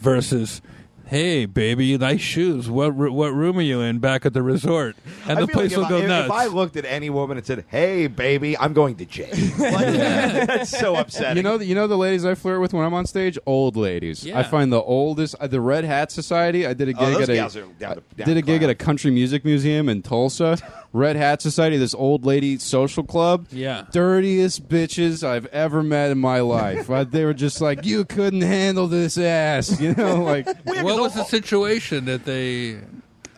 versus hey baby, nice shoes. What room are you in back at the resort? And I the feel place like will go if nuts. I looked at any woman and said, "Hey, baby, I'm going to jail," like, that's so upsetting. You know the ladies I flirt with when I'm on stage, old ladies. Yeah. I find the oldest, the Red Hat Society. I did a gig those at gals are down to did a gig clown. at a country music museum in Tulsa. Red Hat Society, this old lady social club. Yeah. Dirtiest bitches I've ever met in my life. They were just like, you couldn't handle this ass, you know, like. What was the situation that they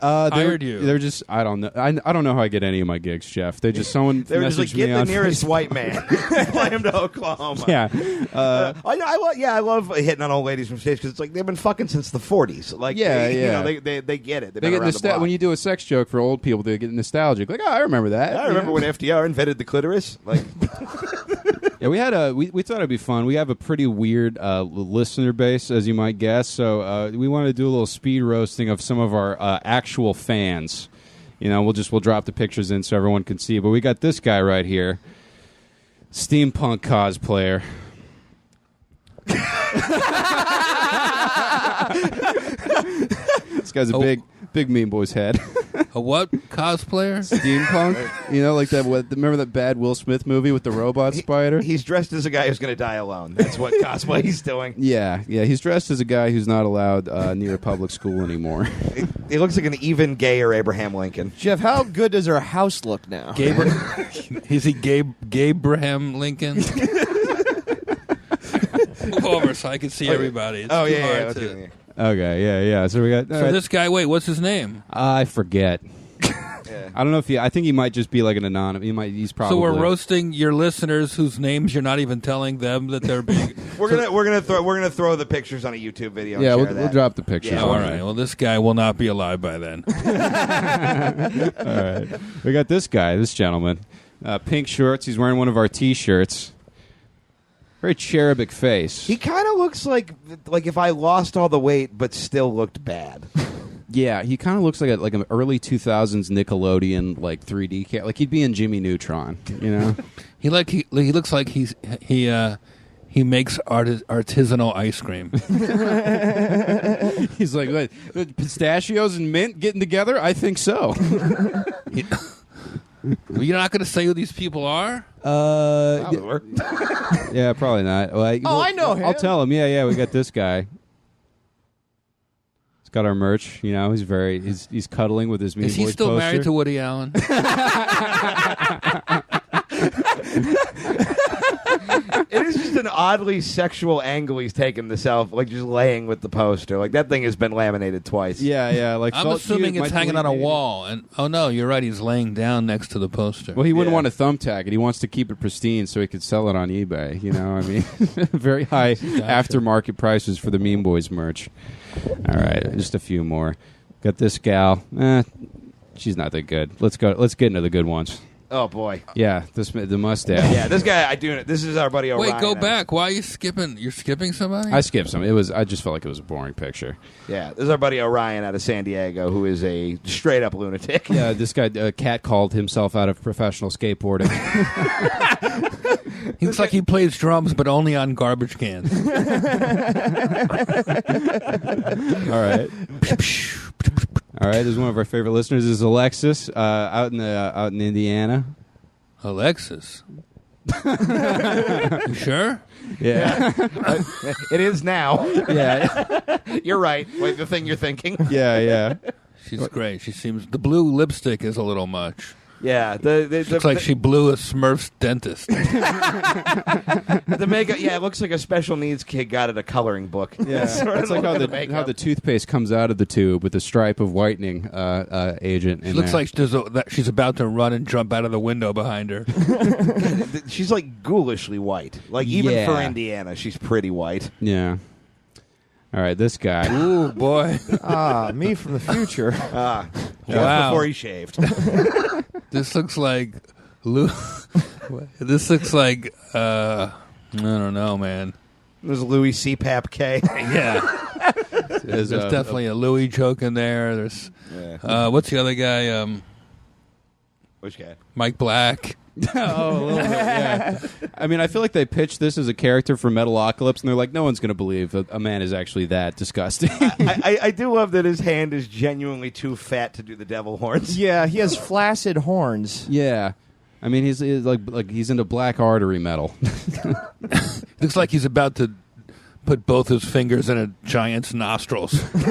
Hired you? They're just I don't know. I don't know how I get any of my gigs, Jeff. They just someone They were just like, messaged get me the on nearest Facebook. white man, fly him to Oklahoma. Yeah, I love hitting on old ladies from stage because it's like they've been fucking since the 40s. Like, Yeah, they, yeah. You know, they get it. They've they been get around the block. when you do a sex joke for old people. They get nostalgic. Like, oh, I remember that. I remember when FDR invented the clitoris. Like, Yeah, we had we thought it'd be fun. We have a pretty weird listener base, as you might guess. So we wanted to do a little speed roasting of some of our actual fans. You know, we'll drop the pictures in so everyone can see. But we got this guy right here, steampunk cosplayer. This guy's a big Mean Boy's head. A what cosplayer? Steampunk, you know, like that. Remember that bad Will Smith movie with the robot spider? he's dressed as a guy who's going to die alone. That's what cosplay he's doing. Yeah. He's dressed as a guy who's not allowed near a public school anymore. He looks like an even gayer Abraham Lincoln. Jeff, how good does our house look now? Is he Gabraham Lincoln? Move over so I can see everybody. It's too hard Let's to- get in here. Okay, yeah. So we got. So this guy, wait, what's his name? I forget. Yeah. I don't know if I think he might just be like an anonymous. He's probably. So we're roasting your listeners whose names you're not even telling them that they're being. We're gonna throw the pictures on a YouTube video. Yeah, and we'll share that. drop the pictures. Yeah, All on right. there. Well, this guy will not be alive by then. All right. We got this guy, this gentleman, pink shorts. He's wearing one of our T-shirts. Very cherubic face. He kind of looks like if I lost all the weight but still looked bad. Yeah, he kind of looks like an early 2000s Nickelodeon like 3D cat. Like he'd be in Jimmy Neutron, you know. He looks like he makes artisanal ice cream. He's like, "What, pistachios and mint getting together? I think so. You're not going to say who these people are? Yeah, probably not. I know him. I'll tell him. Yeah, we got this guy. He's got our merch. You know, he's cuddling with his Mean Is he Boys still poster. married to Woody Allen? It is just an oddly sexual angle he's taken the self, like just laying with the poster. Like that thing has been laminated twice. Yeah. Like I'm felt assuming cute, it's might hanging delete on a maybe. wall. And oh no, you're right. He's laying down next to the poster. Well, he wouldn't Yeah. want to thumbtack it. He wants to keep it pristine so he could sell it on eBay. You know, I mean, very high aftermarket prices for the Mean Boys merch. All right, just a few more. Got this gal. She's not that good. Let's go. Let's get into the good ones. Oh boy. Yeah, the mustache. Yeah, this guy I do. This is our buddy Orion. Wait, go back. Why are you skipping? You're skipping somebody? I skipped some. I just felt like it was a boring picture. Yeah, this is our buddy Orion out of San Diego, who is a straight up lunatic. Yeah, this guy Cat called himself out of professional skateboarding. He looks like he plays drums, but only on garbage cans. All right. This is one of our favorite listeners. This is Alexis out in Indiana. Alexis. You sure? Yeah, It is now. yeah, You're right. Wait, the thing you're thinking. yeah. She's great. She seems the blue lipstick is a little much. Yeah, Looks like she blew a Smurf's dentist. the makeup. Yeah, it looks like a special needs kid got at a coloring book. Yeah, that's like how the toothpaste comes out of the tube with a stripe of whitening agent. She looks like she's about to run and jump out of the window behind her. She's like ghoulishly white. Like even for Indiana, she's pretty white. Yeah. All right, this guy. Ooh, boy. Me from the future. Just Wow. before he shaved. This looks like This looks like I don't know, man. There's Louis CPAP K. Yeah. There's definitely a Louis joke in there. There's what's the other guy? Which guy? Mike Black. A little bit, yeah. I mean, I feel like they pitched this as a character for Metalocalypse, and they're like, no one's going to believe that a man is actually that disgusting. I do love that his hand is genuinely too fat to do the devil horns. Yeah, he has flaccid horns. Yeah. I mean, he's like he's into black artery metal. Looks like he's about to put both his fingers in a giant's nostrils and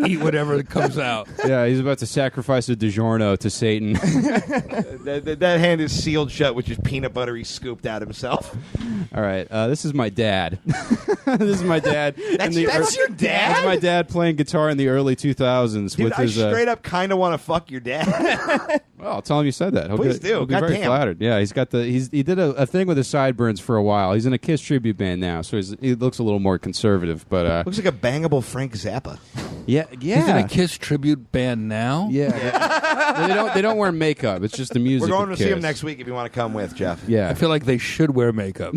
eat whatever comes out. Yeah, he's about to sacrifice a DiGiorno to Satan. That hand is sealed shut with just peanut butter he scooped out himself. All right, this is my dad. This is my dad. That's your dad? That's my dad playing guitar in the early 2000s. Dude, with his, I straight up kind of want to fuck your dad. Well, I'll tell him you said that. Please do. He'll be very Goddamn. flattered. Yeah, he did a thing with his sideburns for a while. He's in a Kiss tribute band now, so he looks a little more conservative. But Looks like a bangable Frank Zappa. yeah. He's in a Kiss tribute band now? Yeah. They don't wear makeup. It's just the music. We're going of to see him Kiss. next week if you want to come with, Jeff. Yeah. I feel like they should wear makeup.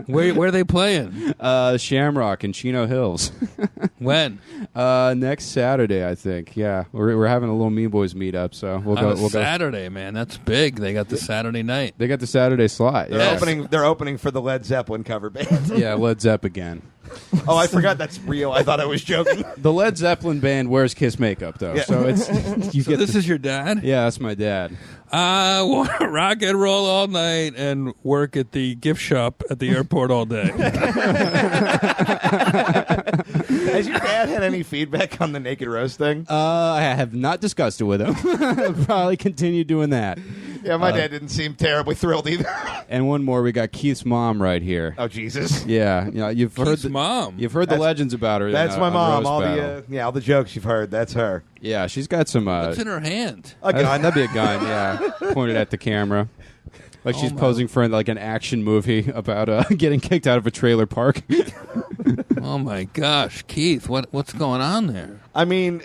Where are they playing? Shamrock in Chino Hills. When? Next Saturday, I think. Yeah, we're having a little Mean Boys meetup, so we'll go. Saturday, man. That's big. They got the Saturday night. They got the Saturday slot. They're opening for the Led Zeppelin cover band. Yeah, Led Zepp again. Oh, I forgot that's real. I thought I was joking. The Led Zeppelin band wears Kiss makeup though, Yeah. so it's So this is your dad? Yeah, that's my dad. I want to rock and roll all night and work at the gift shop at the airport all day. Has your dad had any feedback on the Naked Roast thing? I have not discussed it with him. I'll probably continue doing that. Yeah, my dad didn't seem terribly thrilled either. And one more, we got Keith's mom right here. Oh, Jesus. Yeah, you've heard Keith's mom. You've heard the legends about her. That's my on mom. Roast All Battle. all the jokes you've heard, that's her. Yeah, she's got some. What's in her hand? A gun. That'd be a gun. Yeah, pointed at the camera, like she's posing for like an action movie about getting kicked out of a trailer park. Oh my gosh, Keith, what's going on there? I mean,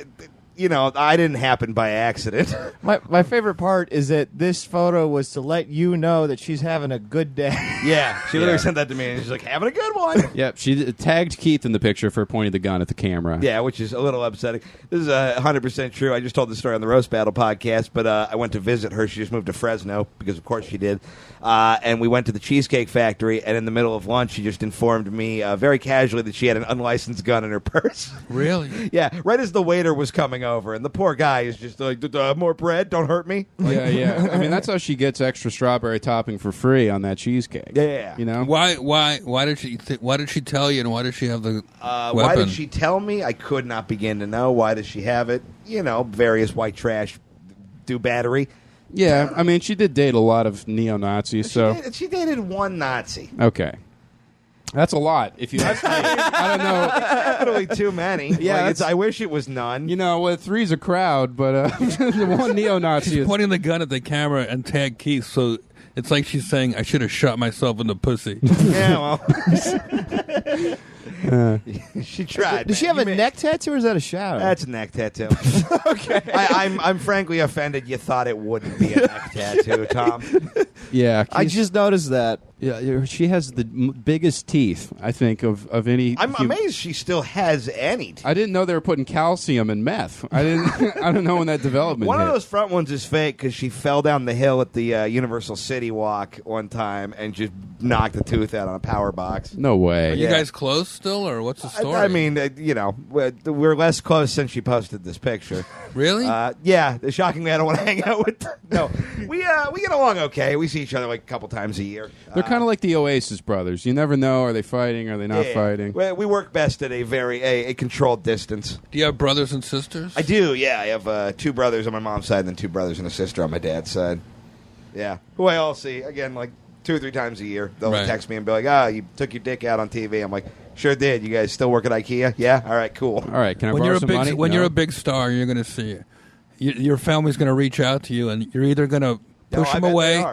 I didn't happen by accident. My favorite part is that this photo was to let you know that she's having a good day. Yeah, she literally sent that to me, and she's like, having a good one. Yep, she tagged Keith in the picture for pointing the gun at the camera. Yeah, which is a little upsetting. This is 100% true. I just told the story on the Roast Battle podcast, but I went to visit her. She just moved to Fresno, because of course she did. And we went to the Cheesecake Factory, and in the middle of lunch, she just informed me very casually that she had an unlicensed gun in her purse. Really? Yeah, right as the waiter was coming over, and the poor guy is just like, more bread, don't hurt me. Yeah. I mean, that's how she gets extra strawberry topping for free on that cheesecake. Yeah. You know? Why did she why did she tell you, and why did she have the weapon? Why did she tell me? I could not begin to know. Why does she have it? Various white trash do battery. Yeah, I mean, she did date a lot of neo-Nazis, so... She dated one Nazi. Okay. That's a lot. If you ask me, I don't know. Definitely too many. Yeah, I wish it was none. Three's a crowd, but the one neo-Nazi She's is... pointing the gun at the camera and tagged Keith, so it's like she's saying, I should have shot myself in the pussy. Yeah, well... she tried. Does she have a neck tattoo or is that a shadow? That's a neck tattoo. Okay. I'm frankly offended you thought it wouldn't be a neck tattoo, Tom. Yeah. I just noticed that. Yeah, she has the biggest teeth, I think, of any... I'm amazed she still has any teeth. I didn't know they were putting calcium in meth. I don't know when that development One hit. of those front ones is fake because she fell down the hill at the Universal City Walk one time and just knocked the tooth out on a power box. No way. Are you guys close still, or what's the story? I mean, we're less close since she posted this picture. Really? Yeah. Shockingly, I don't want to hang out with. No, we get along okay. We see each other like a couple times a year. They're kind of like the Oasis brothers. You never know, are they fighting, are they not fighting? Well, we work best at a controlled distance. Do you have brothers and sisters? I do, yeah. I have 2 brothers on my mom's side and then 2 brothers and a sister on my dad's side. Yeah. Who I all see, again, like 2 or 3 times a year. They'll text me and be like, you took your dick out on TV. I'm like, sure did. You guys still work at IKEA? Yeah? All right, cool. All right, can I borrow some money? When you're a big star, you're going to see your family's going to reach out to you, and you're either going to push them away,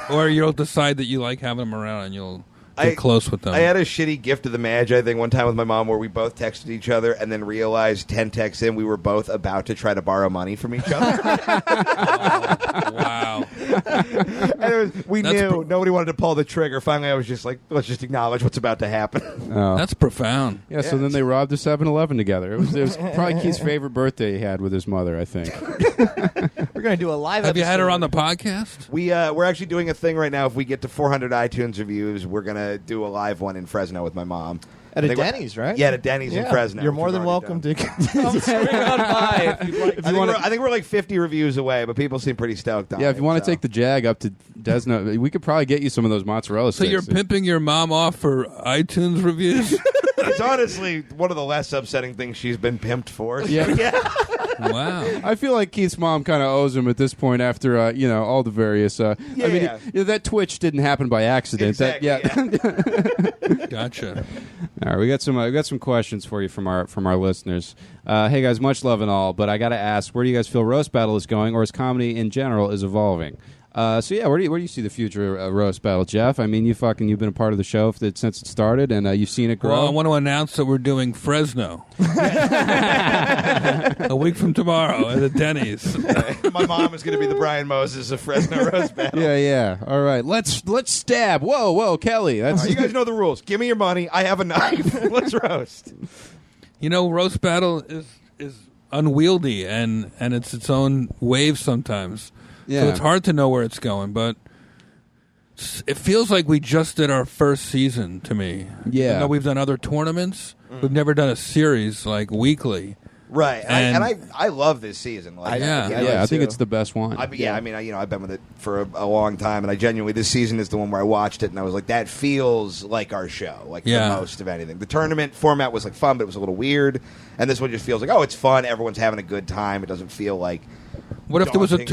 or you'll decide that you like having them around, and you'll get close with them. I had a shitty gift of the Magi thing one time with my mom where we both texted each other and then realized 10 texts in we were both about to try to borrow money from each other. Wow. And we knew nobody wanted to pull the trigger. Finally, I was just like, let's just acknowledge what's about to happen. Oh. That's profound. Yeah, so then they robbed a 7-Eleven together. It was probably Keith's favorite birthday he had with his mother, I think. We're going to do a live Have episode. you had her on the podcast? We're actually doing a thing right now. If we get to 400 iTunes reviews, we're going to do a live one in Fresno with my mom. At a Denny's, right? Yeah, at a Denny's in Fresno. You're more than welcome to come swing on by if you'd like. I think we're like 50 reviews away, but people seem pretty stoked on it. Yeah, if you want to take the Jag up to Desno, we could probably get you some of those mozzarella So sticks. you're pimping your mom off for iTunes reviews? It's honestly one of the less upsetting things she's been pimped for. Yeah. Wow. I feel like Keith's mom kind of owes him at this point after, all the various... that Twitch didn't happen by accident. Exactly, Gotcha. All right, we got some questions for you from our listeners. Hey guys, much love and all, but I got to ask, where do you guys feel roast battle is going, or as comedy in general is evolving? Where do you see the future of roast battle, Jeff? I mean, you've been a part of the show since it started, and you've seen it grow. Well, I want to announce that we're doing Fresno a week from tomorrow at the Denny's. My mom is going to be the Brian Moses of Fresno roast battle. Yeah. All right, let's stab. Whoa, Kelly. That's You guys know the rules. Give me your money. I have a knife. Let's roast. Roast battle is unwieldy, and it's its own wave sometimes. Yeah. So it's hard to know where it's going, but it feels like we just did our first season to me. Yeah. Even though we've done other tournaments, we've never done a series like weekly. Right. And I love this season. Like, I think it's the best one. I've been with it for a long time, and I genuinely, this season is the one where I watched it, and I was like, that feels like our show, the most of anything. The tournament format was fun, but it was a little weird, and this one just feels like, it's fun, everyone's having a good time, it doesn't feel like what if there was a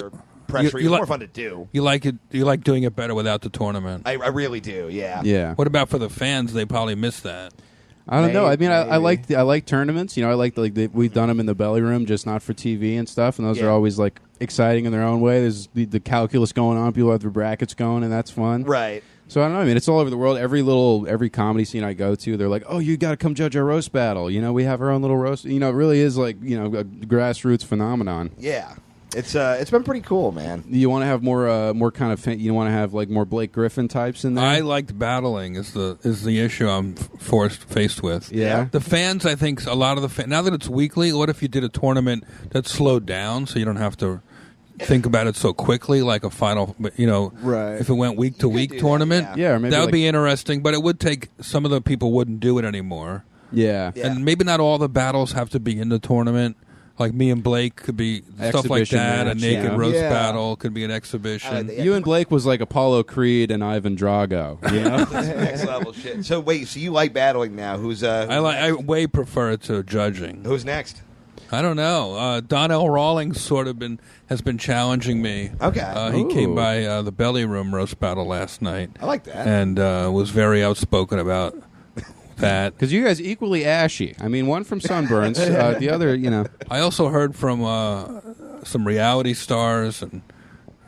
pressure. It's more fun to do. You like it? You like doing it better without the tournament? I really do. Yeah. Yeah. What about for the fans? They probably miss that. I don't know. I mean, I maybe. like tournaments. I like we've done them in the belly room, just not for TV and stuff. And those are always exciting in their own way. There's the calculus going on. People have their brackets going, and that's fun. Right. So I don't know. I mean, it's all over the world. Every comedy scene I go to, they're like, "Oh, you got to come judge our roast battle." We have our own little roast. It really is a grassroots phenomenon. Yeah. It's been pretty cool, man. You want to have more kind of you want to have more Blake Griffin types in there. I liked battling is the issue I'm faced with. Yeah. The fans, I think a lot of the fans, now that it's weekly, what if you did a tournament that slowed down so you don't have to think about it so quickly, like a final, right. If it went week to week tournament, or maybe that would be interesting, but it would take, some of the people wouldn't do it anymore. Yeah. And maybe not all the battles have to be in the tournament. Like me and Blake could be stuff like that. Match, a naked roast battle could be an exhibition. You and Blake was like Apollo Creed and Ivan Drago. That's next level shit. So wait, so you like battling now? I way prefer it to judging. Who's next? I don't know. Donnell Rawlings has been challenging me. Okay. He came by the Belly Room roast battle last night. I like that. And was very outspoken about that. Because you guys equally ashy. I mean, one from sunburns, the other, I also heard from some reality stars, and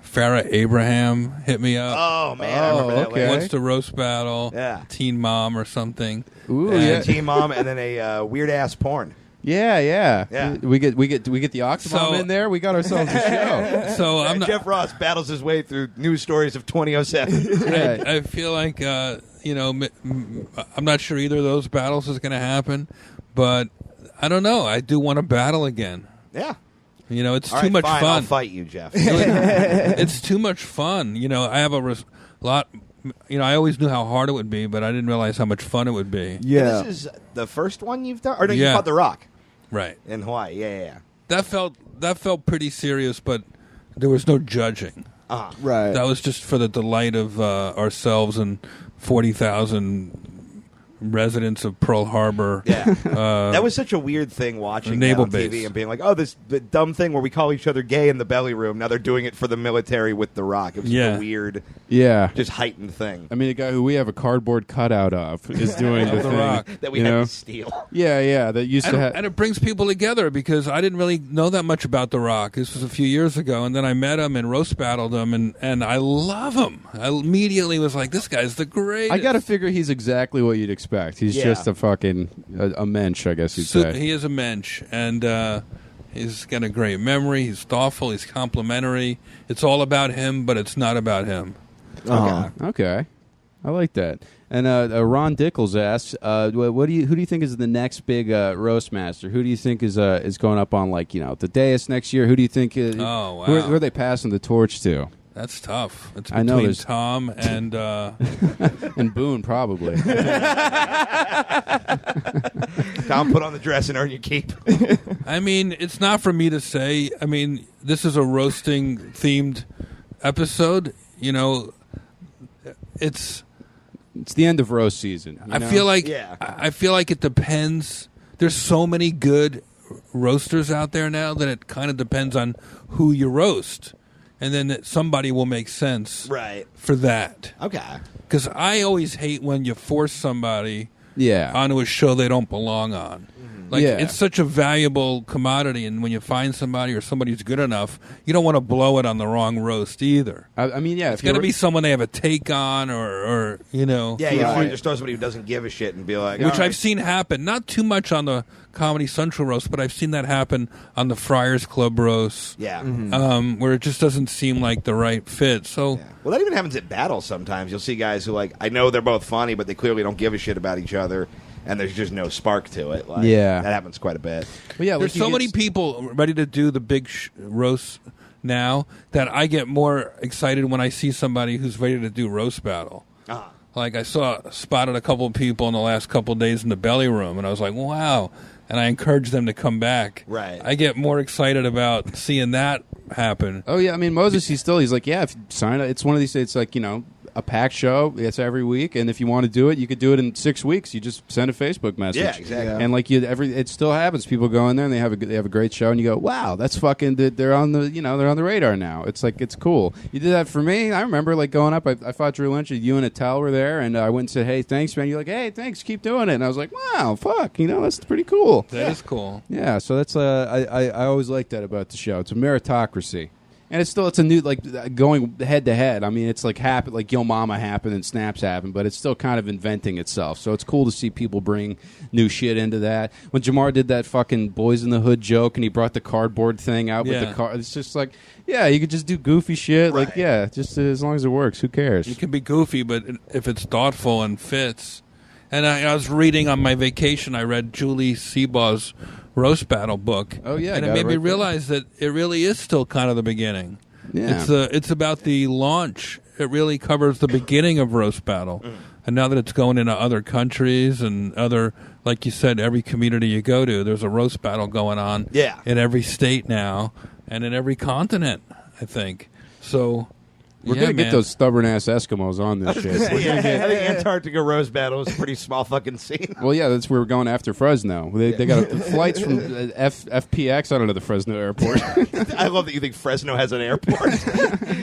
Farrah Abraham hit me up. Oh, man. I remember that. okay. Wants to roast battle. Yeah. Teen Mom or something. Ooh, And Teen Mom, and then a weird ass porn. Yeah. We get the Octomom in there. We got ourselves a show. So I'm not, Jeff Ross battles his way through news stories of 2007. I feel like I'm not sure either of those battles is going to happen, but I don't know. I do want to battle again. Yeah. It's All too right, much fine, fun. I'll fight you, Jeff. It's too much fun. I have a lot. I always knew how hard it would be, but I didn't realize how much fun it would be. Yeah. This is the first one you've done? Or no, you fought The Rock Right. in Hawaii. Yeah. That felt pretty serious, but there was no judging. Right. That was just for the delight of ourselves and 40,000 residents of Pearl Harbor. Yeah. That was such a weird thing watching that naval on base. TV and being like, oh, this the dumb thing where we call each other gay in the belly room. Now they're doing it for the military with The Rock. It was such a weird, just heightened thing. I mean, a guy who we have a cardboard cutout of is doing the The thing. Rock. That we had to steal. Yeah, that used to have. And it brings people together because I didn't really know that much about The Rock. This was a few years ago, and then I met him and roast battled him, and I love him. I immediately was like, this guy's the greatest. I got to figure he's exactly what you'd expect. He's just a fucking a mensch, I guess you'd say. He is a mensch, and he's got a great memory. He's thoughtful. He's complimentary. It's all about him, but it's not about him. Okay, I like that. And Ron Dickles asks, who do you think is the next big roast master? Who do you think is going up on the dais next year? Who do you think? Who are they passing the torch to? That's tough. It's I know between Tom and and Boone probably. Tom, put on the dress and earn your keep. I mean, it's not for me to say. I mean, this is a roasting themed episode. You know, it's the end of roast season. I feel like it depends. There's so many good roasters out there now that it kind of depends on who you roast. And then somebody will make sense for that. Okay. Because I always hate when you force somebody onto a show they don't belong on. It's such a valuable commodity, and when you find somebody or somebody's good enough, you don't want to blow it on the wrong roast either. I mean, it's got to be someone they have a take on, or you know. Yeah, you don't want to just throw somebody who doesn't give a shit and be like, which I've seen happen. Not too much on the Comedy Central roast, but I've seen that happen on the Friars Club roast. Yeah, where it just doesn't seem like the right fit. So, well, that even happens at battles sometimes. You'll see guys who I know they're both funny, but they clearly don't give a shit about each other. And there's just no spark to it. That happens quite a bit. But yeah, there's so many people ready to do the big roast now that I get more excited when I see somebody who's ready to do roast battle. Like I spotted a couple of people in the last couple of days in the belly room, and I was like, wow. And I encourage them to come back. Right. I get more excited about seeing that happen. Oh yeah, I mean Moses, he's like, yeah, if you sign up, it's one of these. It's like a packed show. It's every week, and if you want to do it, you could do it in 6 weeks. You just send a Facebook message. Yeah, exactly. And it still happens. People go in there and they have a great show, and you go, wow, that's fucking. They're on the they're on the radar now. It's like it's cool. You did that for me. I remember going up. I fought Drew Lynch. You and Attell were there, and I went and said, hey, thanks, man. You're like, hey, thanks, keep doing it. And I was like, wow, fuck, that's pretty cool. That is cool. Yeah, so that's I always like that about the show. It's a meritocracy. And it's a new, going head to head. I mean, it's like Yo Mama happened and Snaps happened, but it's still kind of inventing itself. So it's cool to see people bring new shit into that. When Jamar did that fucking Boys in the Hood joke and he brought the cardboard thing out with the car, it's just like, yeah, you could just do goofy shit. Right. Just as long as it works, who cares? You can be goofy, but if it's thoughtful and fits. And I was reading on my vacation, I read Julie Sebaugh's roast battle book. Oh yeah, and it made me realize that it really is still kind of the beginning. Yeah, it's about the launch. It really covers the beginning of roast battle, and now that it's going into other countries and other, like you said, every community you go to, there's a roast battle going on. Yeah. In every state now, and in every continent, I think. So. We're going to get those stubborn-ass Eskimos on this shit. I think Antarctica roast battle is a pretty small fucking scene. Well, yeah, that's where we're going after Fresno. They got flights from FPX. I don't know the Fresno airport. I love that you think Fresno has an airport.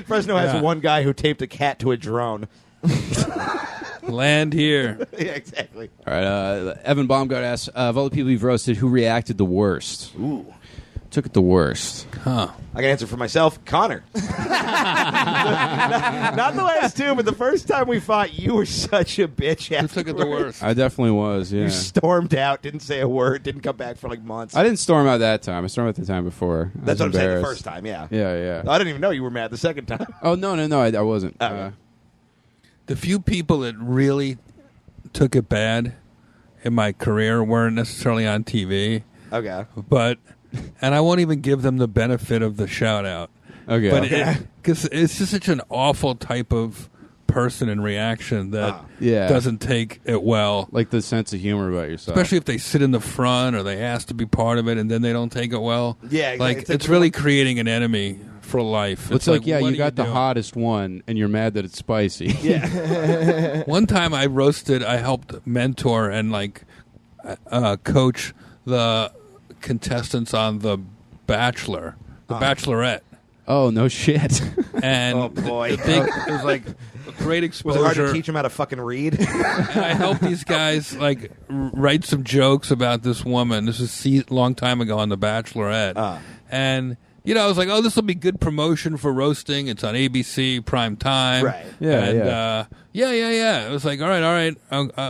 Fresno has one guy who taped a cat to a drone. Land here. Yeah, exactly. All right, Evan Baumgart asks, of all the people you've roasted, who reacted the worst? Ooh. Took it the worst. Huh. I can answer for myself. Connor. Not the last two, but the first time we fought, you were such a bitch. Who took it the worst? I definitely was, yeah. You stormed out, didn't say a word, didn't come back for months. I didn't storm out that time. I stormed out the time before. That's what I'm saying, the first time, yeah. Yeah. I didn't even know you were mad the second time. Oh, no, I wasn't. The few people that really took it bad in my career weren't necessarily on TV. Okay. But... And I won't even give them the benefit of the shout out. Okay. But because it's just such an awful type of person and reaction that doesn't take it well. Like the sense of humor about yourself. Especially if they sit in the front or they ask to be part of it and then they don't take it well. Yeah, exactly. Like it's really creating an enemy for life. It's like, yeah, what you are got the doing? hottest one, and you're mad that it's spicy. One time I helped mentor and coach the contestants on The Bachelor, The Bachelorette. Oh, no shit. And Oh, boy. it was like great Was it hard to exposure. teach him how to fucking read? And I helped these guys write some jokes about this woman. This was a long time ago on The Bachelorette. And I was like, oh, this will be good promotion for roasting. It's on ABC prime time. Right. Yeah, yeah. It was like, all right.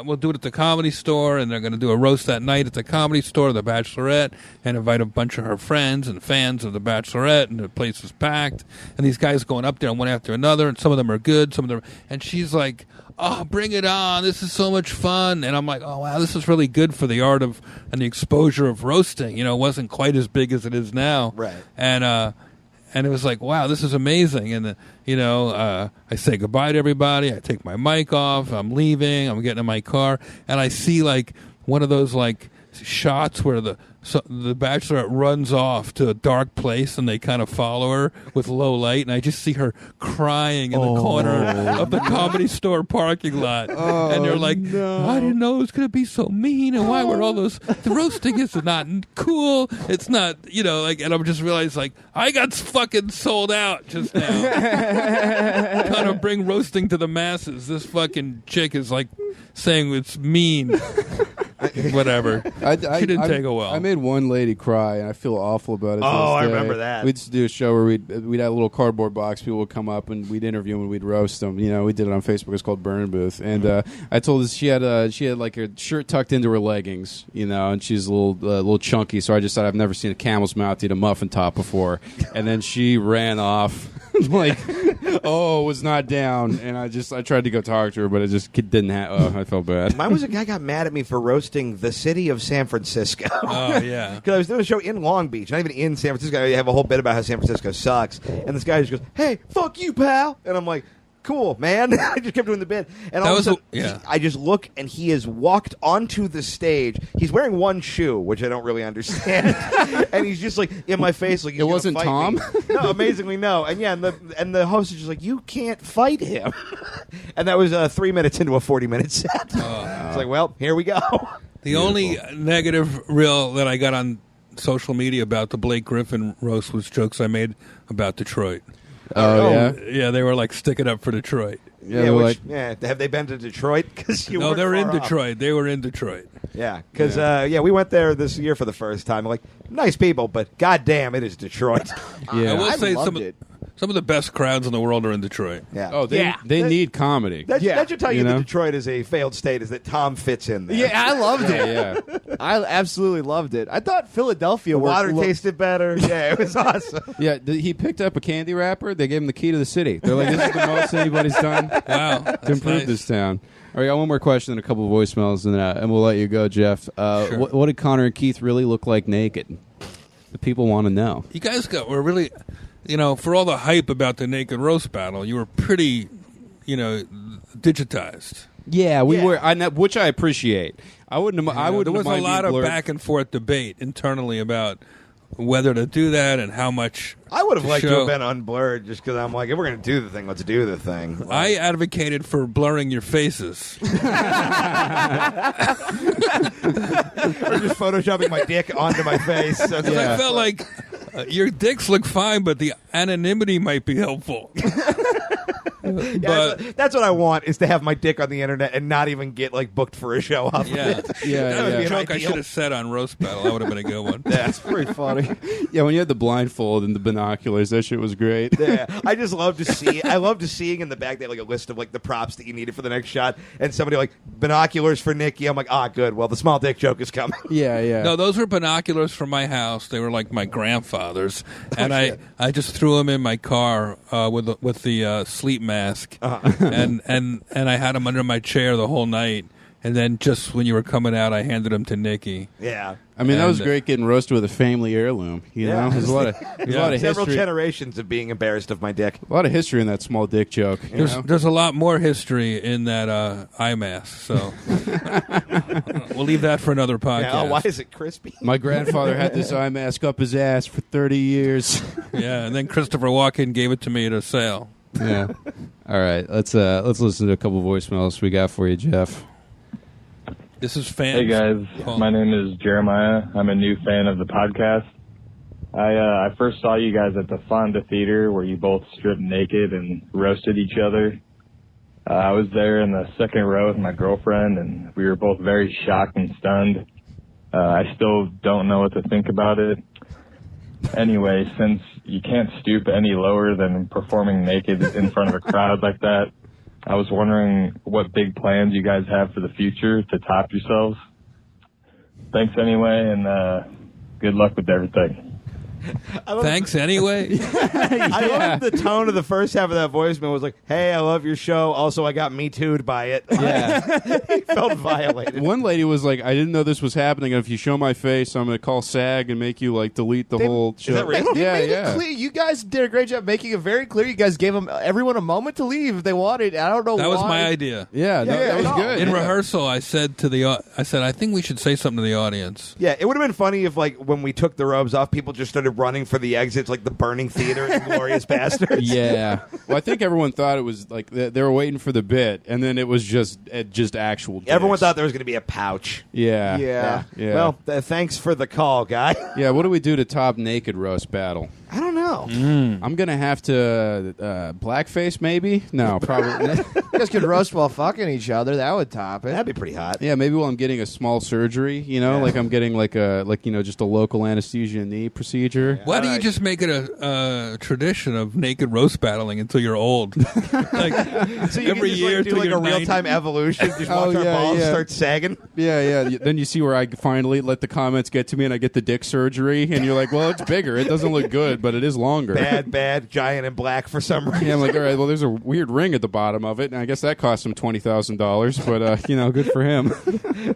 We'll do it at the Comedy Store, and they're going to do a roast that night at the Comedy Store, The Bachelorette, and invite a bunch of her friends and fans of The Bachelorette, and the place was packed. And these guys going up there one after another, and some of them are good, some of them. And she's like, oh, bring it on. This is so much fun. And I'm like, oh, wow, this is really good for the art of and the exposure of roasting. It wasn't quite as big as it is now. Right. And it was like, wow, this is amazing. And, I say goodbye to everybody. I take my mic off. I'm leaving. I'm getting in my car. And I see, one of those, shots where the Bachelorette runs off to a dark place and they kind of follow her with low light, and I just see her crying in the corner of the Comedy Store parking lot. And they're like, I didn't know it was going to be so mean, and why were all those the roasting is not cool. It's not, and I'm just realized I got fucking sold out just now. Trying to bring roasting to the masses. This fucking chick is saying it's mean. Whatever. She didn't take a while. I made one lady cry, and I feel awful about it. Oh, I to this day. remember that. We'd do a show where we'd have a little cardboard box. People would come up, and we'd interview them, and we'd roast them. We did it on Facebook. It's called Burn Booth. And I told her she had her shirt tucked into her leggings, and she's a little chunky. So I just thought I've never seen a camel's mouth eat a muffin top before. And then she ran off. Was not down, and I tried to go talk to her, but it just didn't happen. I felt bad. Mine was a guy got mad at me for roasting the city of San Francisco. Oh, yeah. Because I was doing a show in Long Beach, not even in San Francisco. I have a whole bit about how San Francisco sucks. And this guy just goes, hey, fuck you, pal. And I'm like, cool, man. I just kept doing the bit. And all of a sudden, I just look, and he has walked onto the stage. He's wearing one shoe, which I don't really understand. And he's just in my face, he's it wasn't fight Tom? me. No, amazingly no. And and the host is just like, you can't fight him. And that was 3 minutes into a 40-minute set. It's like, well, here we go. The only negative reel that I got on social media about the Blake Griffin roast was jokes I made about Detroit. Oh, yeah? Yeah, they were sticking up for Detroit. Yeah, have they been to Detroit? No, they're in Detroit. They were in Detroit. Yeah, because we went there this year for the first time. Nice people, but goddamn, it is Detroit. I will say loved it. some of the best crowds in the world are in Detroit. Yeah. Oh, they need comedy. That should tell you that Detroit is a failed state, is that Tom fits in there. Yeah, I loved it. Yeah. I absolutely loved it. I thought Philadelphia The water tasted better. Yeah, it was awesome. Yeah, he picked up a candy wrapper. They gave him the key to the city. They're like, this is the most anybody's done Wow. to improve this town. All right, I got one more question and a couple of voicemails, and we'll let you go, Jeff. Sure. What did Connor and Keith really look like naked? The people want to know. You guys were really, for all the hype about the naked roast battle, you were pretty, digitized. Yeah, we were, which I appreciate. I wouldn't. I wouldn't. There was mind a lot being of blurred. back and forth debate internally about whether to do that and how much. I would have liked to show. have been unblurred just because I'm like, if we're going to do the thing, let's do the thing. I advocated for blurring your faces. Or just photoshopping my dick onto my face. So it's I felt like your dicks look fine, but the anonymity might be helpful. But that's what I want, is to have my dick on the internet and not even get booked for a show off of yeah, it. that was a joke I should have said on roast battle. That would have been a good one. That's Pretty funny. Yeah, when you had the blindfold and the binoculars, that shit was great. Yeah, I just love to see. I love just seeing in the back they have a list of the props that you needed for the next shot, and somebody binoculars for Nikki. I'm like, good. Well, the small dick joke is coming. Yeah. No, those were binoculars from my house. They were like my grandfather's, and I just threw them in my car with the sleep mask, and I had them under my chair the whole night. And then just when you were coming out, I handed them to Nikki. Yeah. I mean, that was And, great getting roasted with a family heirloom. You know, there's a lot of Several history. generations of being embarrassed of my dick. A lot of history in that small dick joke. you know? There's a lot more history in that eye mask, so we'll leave that for another podcast. Yeah, why is it crispy? My grandfather had this eye mask up his ass for 30 years. Yeah, and then Christopher Walken gave it to me at a sale. Yeah. All right. Let's listen to a couple voicemails we got for you, Jeff. This is fans. Hey guys, my name is Jeremiah. I'm a new fan of the podcast. I first saw you guys at the Fonda Theater where you both stripped naked and roasted each other. I was there in the second row with my girlfriend, and we were both very shocked and stunned. I still don't know what to think about it. Anyway, since you can't stoop any lower than performing naked in front of a crowd like that, I was wondering what big plans you guys have for the future to top yourselves. Thanks anyway, and good luck with everything. Thanks anyway. I love the tone of the first half of that voicemail was like, hey, I love your show. Also, I got Me Too'd by it. Yeah. He felt violated. One lady was like, I didn't know this was happening. If you show my face, I'm going to call SAG and make you like delete the whole show. Is that real? They Yeah, made it yeah. clear. You guys did a great job making it very clear. You guys gave everyone a moment to leave if they wanted. I don't know That why. was my idea. Yeah, that was no. good. In Yeah. rehearsal, I said I think we should say something to the audience. Yeah, it would have been funny if, like, when we took the robes off, people just started running for the exits, like the burning theater in Glorious Bastards. Yeah. Well, I think everyone thought it was like they were waiting for the bit, and then it was just actual dicks. Everyone thought there was going to be a pouch. Yeah. Yeah. Yeah. Well, thanks for the call, guy. Yeah, what do we do to top naked roast battle? I don't know. I'm going to have to blackface maybe? No, probably. You guys could roast while fucking each other. That would top it. That'd be pretty hot. Yeah, maybe while I'm getting a small surgery, like I'm getting just a local anesthesia knee procedure. Why don't you just make it a tradition of naked roast battling until you're old? Like So you every can just, year like, do till like a you're 90. real-time evolution. Just Oh, watch our yeah, balls yeah. start sagging. Yeah. Then you see where I finally let the comments get to me and I get the dick surgery, and you're like, well, it's bigger. It doesn't look good, but it is longer. Bad, giant and black for some reason. Yeah, I'm like, all right, well, there's a weird ring at the bottom of it, and I guess that cost him $20,000, but, good for him.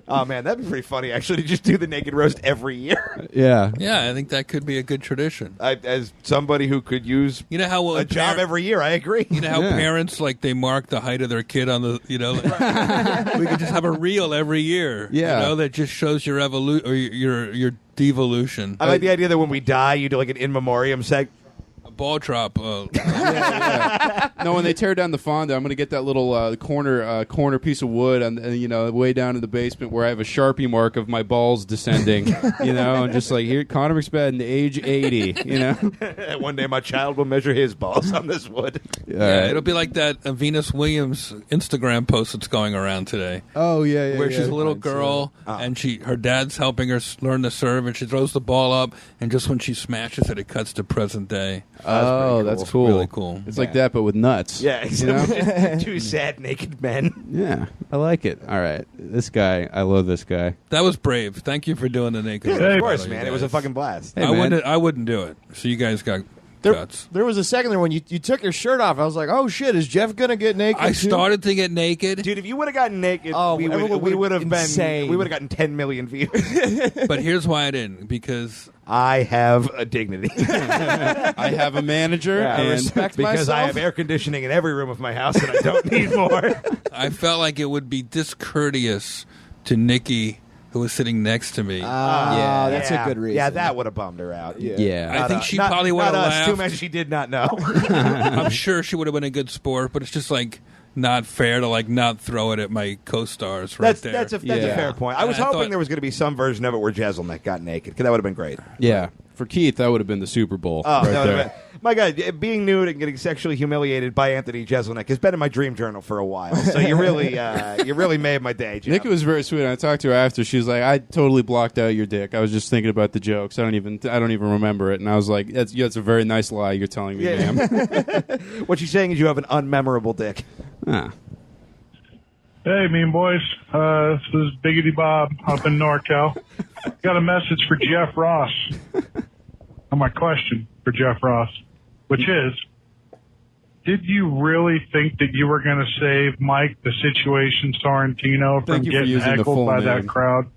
Oh, man, that'd be pretty funny, actually, to just do the naked roast every year. Yeah. Yeah, I think that could be a good tradition. As somebody who could use You know how a job every year, I agree. You know how Yeah. parents they mark the height of their kid on the we could just have a reel every year. Yeah. that just shows your evolution or your devolution. I like the idea that when we die, you do like an in memoriam seg. A ball drop. No, when they tear down the Fonda, I'm going to get that little corner piece of wood, and way down in the basement where I have a Sharpie mark of my balls descending. And just like here, Conor McSpadden, age 80. One day my child will measure his balls on this wood. Yeah, it'll be like that Venus Williams Instagram post that's going around today. Oh yeah, Where she's a little girl and her dad's helping her learn to serve, and she throws the ball up, and just when she smashes it, it cuts to present day. Oh, pretty that's cool. Really cool. It's like that, but with nuts. Yeah, except two sad naked men. Yeah, I like it. All right, this guy, I love this guy. That was brave. Thank you for doing the naked. roast Of battle, course, you man. guys. It was a fucking blast. Hey, I man. wouldn't do it. So you guys got There, guts. there was a second there when you took your shirt off. I was like, oh, shit, is Jeff going to get naked I too? started to get naked, Dude, if you would have gotten naked, Oh, we everyone would have been insane. we would have gotten 10 million views. but here's why I didn't. Because I have a dignity. I have a manager, I and respect Because I myself. have air conditioning in every room of my house and I don't need more. I felt like it would be discourteous to Nikki, who was sitting next to me. Yeah, that's Yeah. a good reason. Yeah, that would have bummed her out. yeah. I think she probably would have Not us, laughed. too much she did not know. I'm sure she would have been a good sport, but it's just not fair to not throw it at my co-stars right there. That's a Yeah. fair point. I was I hoping thought- there was going to be some version of it where Jezelnik got naked, because that would have been great. Yeah. For Keith, that would have been the Super Bowl Oh, right that would've there. been- my God, being nude and getting sexually humiliated by Anthony Jeselnik has been in my dream journal for a while. So you really made my day, Jeff. Nikki was very sweet. I talked to her after. She was like, "I totally blocked out your dick. I was just thinking about the jokes. I don't even remember it." And I was like, "That's a very nice lie you're telling me, Yeah. ma'am." What she's saying is you have an unmemorable dick. Ah. Hey, mean boys. This is Biggity Bob up in NorCal. Got a message for Jeff Ross. My question for Jeff Ross, which is, did you really think that you were going to save Mike the Situation Sorrentino from Thank you for getting using the heckled full by name. that crowd?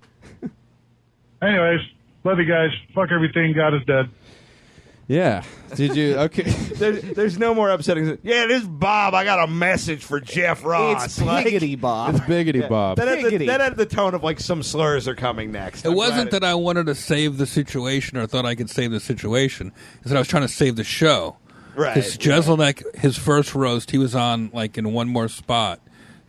Anyways, love you guys. Fuck everything. God is dead. Yeah. Did you? Okay. There's no more upsetting. Yeah, this is Bob. I got a message for Jeff Ross. It's Biggity Bob. It's Biggity Bob. That had the tone of like some slurs are coming next. It wasn't that I wanted to save the situation or thought I could save the situation. It's that I was trying to save the show. Right. Because Jeselnik, his first roast, he was on like in one more spot.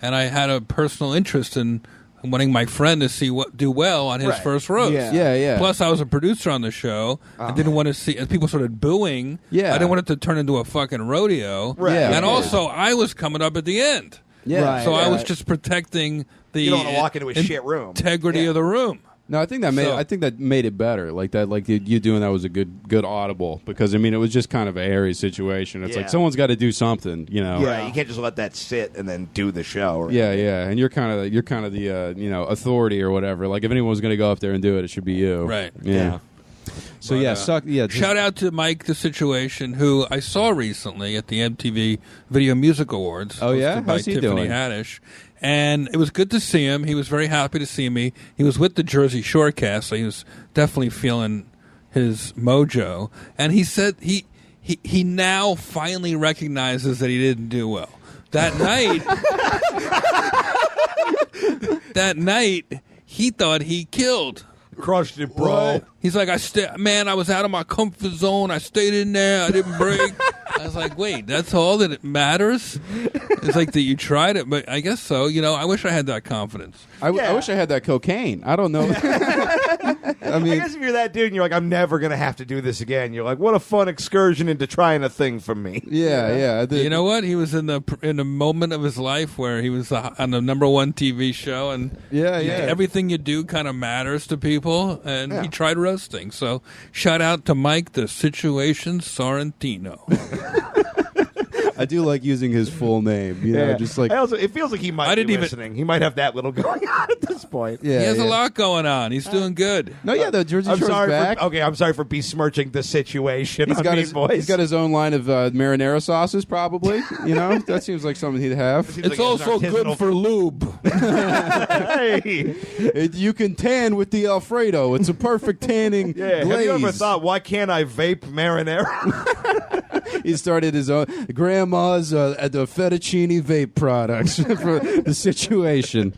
And I had a personal interest in wanting my friend to see what do well on his first roast. Yeah. Plus, I was a producer on the show. I didn't want to see as people started booing. Yeah. I didn't want it to turn into a fucking rodeo. Right. Yeah. And also, I was coming up at the end. Yeah. Right. So I was just protecting the You don't want to walk into a shit room. integrity of the room. No, I think that made it better. Like that, like you doing that was a good audible because I mean it was just kind of a hairy situation. It's Yeah. like someone's got to do something, you know. Right. You can't just let that sit and then do the show. Right? Yeah, and you're kind of the authority or whatever. Like if anyone was going to go up there and do it, it should be you. Right. Yeah. So just- Shout out to Mike the Situation, who I saw recently at the MTV Video Music Awards. Oh, yeah? hosted by How's he Tiffany doing? Haddish. And it was good to see him. He was very happy to see me. He was with the Jersey Shore cast, so he was definitely feeling his mojo. And he said he now finally recognizes that he didn't do well. That night, he thought he killed. Crushed it, bro. He's like, I was out of my comfort zone. I stayed in there. I didn't break. I was like, wait, that's all that it matters? It's like that you tried it, but I guess so. You know, I wish I had that confidence. I wish I had that cocaine. I don't know. I mean, I guess if you're that dude and you're like, I'm never going to have to do this again, you're like, what a fun excursion into trying a thing for me. yeah. You know what? He was in the moment of his life where he was on the #1 TV show, and everything you do kind of matters to people, and he tried roasting. So shout out to Mike the Situation Sorrentino. I do like using his full name. You know, just like it feels like he might be listening. He might have that little going on at this point. yeah, He has a lot going on. He's doing good. No, the Jersey I'm Shore's sorry. back. I'm sorry for besmirching the situation. He's got his own line of marinara sauces, probably. You know, that seems like something he'd have. It's also good for lube. Hey. You can tan with the Alfredo. It's a perfect tanning Yeah. glaze. Have you ever thought, why can't I vape marinara? He started his own grandma's at the fettuccine vape products for the situation.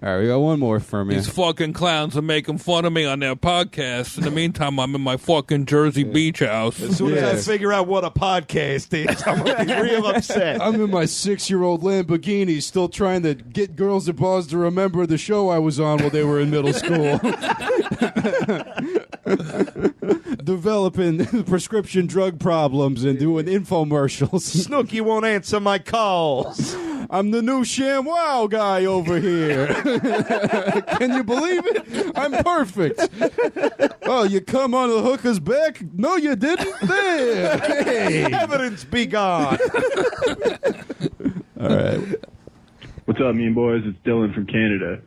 All right, we got one more from you. These fucking clowns are making fun of me on their podcast. In the meantime, I'm in my fucking Jersey beach house. As soon as I figure out what a podcast is, I'm going to be real upset. I'm in my 6-year-old Lamborghini, still trying to get girls at bars to remember the show I was on while they were in middle school. Developing prescription drug problems and doing infomercials. Snooky won't answer my calls. I'm the new ShamWow guy over here. Can you believe it? I'm perfect. Oh, you come on the hooker's back? No, you didn't. There. Hey. Evidence be gone. All right. What's up, mean boys? It's Dylan from Canada.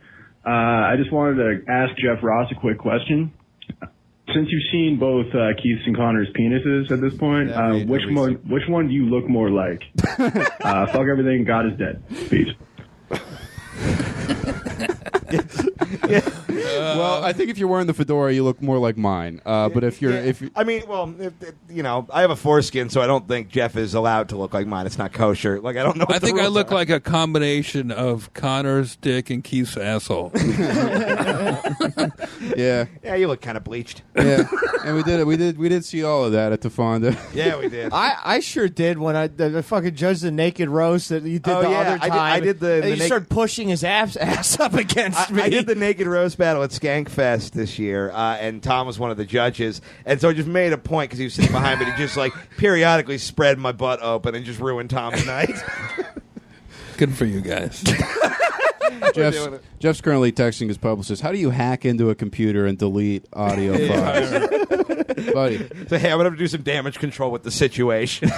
I just wanted to ask Jeff Ross a quick question. Since you've seen both Keith's and Connor's penises at this point, which one do you look more like? Fuck everything. God is dead. Peace. Well, I think if you're wearing the fedora, you look more like mine. But if you're, I mean, well, I have a foreskin, so I don't think Jeff is allowed to look like mine. It's not kosher. Like, I don't know. I think I look like a combination of Connor's dick and Keith's asshole. yeah, you look kind of bleached. Yeah, and we did see all of that at the Fonda. Yeah, we did. I sure did when I fucking judged the naked roast that you did other time. I did the and you started pushing his ass up against me. I did the naked roast battle at Skankfest this year, and Tom was one of the judges, and so I just made a point because he was sitting behind me to just like periodically spread my butt open and just ruin Tom's night. Good for you guys. Jeff's currently texting his publicist. How do you hack into a computer and delete audio files? Buddy. So, hey, I'm going to have to do some damage control with the situation.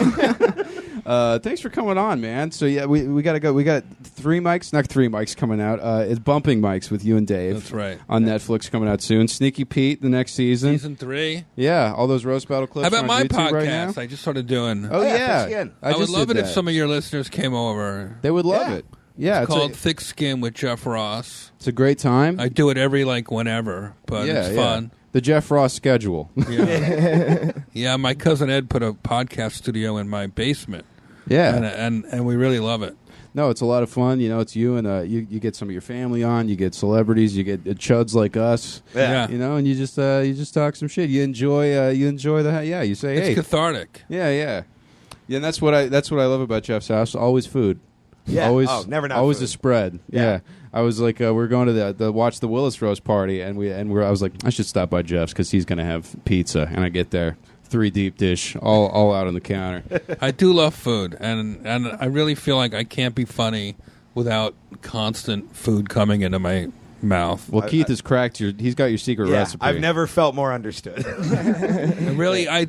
Thanks for coming on, man. So yeah, we gotta go. We got 3 mics, not 3 mics coming out. It's Bumping Mics with you and Dave. That's right. On Netflix coming out soon. Sneaky Pete the next season. Season 3. Yeah, all those roast battle clips. How about on my YouTube podcast? right now? I just started doing. Oh yeah, thanks again. I would just love it did if that. some of your listeners came over. They would love Yeah. it. Yeah, It's called Thick Skin with Jeff Ross. it's a great time. I do it every whenever, but it's fun. The Jeff Ross schedule. Yeah. Yeah, my cousin Ed put a podcast studio in my basement. Yeah. And we really love it. No, it's a lot of fun. You know, it's you and you get some of your family on. You get celebrities. You get chuds like us. Yeah. You know, and you just talk some shit. You enjoy the you say It's hey. cathartic. Yeah. And that's what I love about Jeff's house. Always food. Yeah. Always. Oh, never not Always food. a spread. Yeah. I was like, we're going to the watch the Willis Roast party, and I was like, I should stop by Jeff's because he's going to have pizza, and I get there, 3 deep dish, all out on the counter. I do love food, and I really feel like I can't be funny without constant food coming into my mouth. Well, Keith has cracked he's got your secret Yeah, recipe. I've never felt more understood. And really, I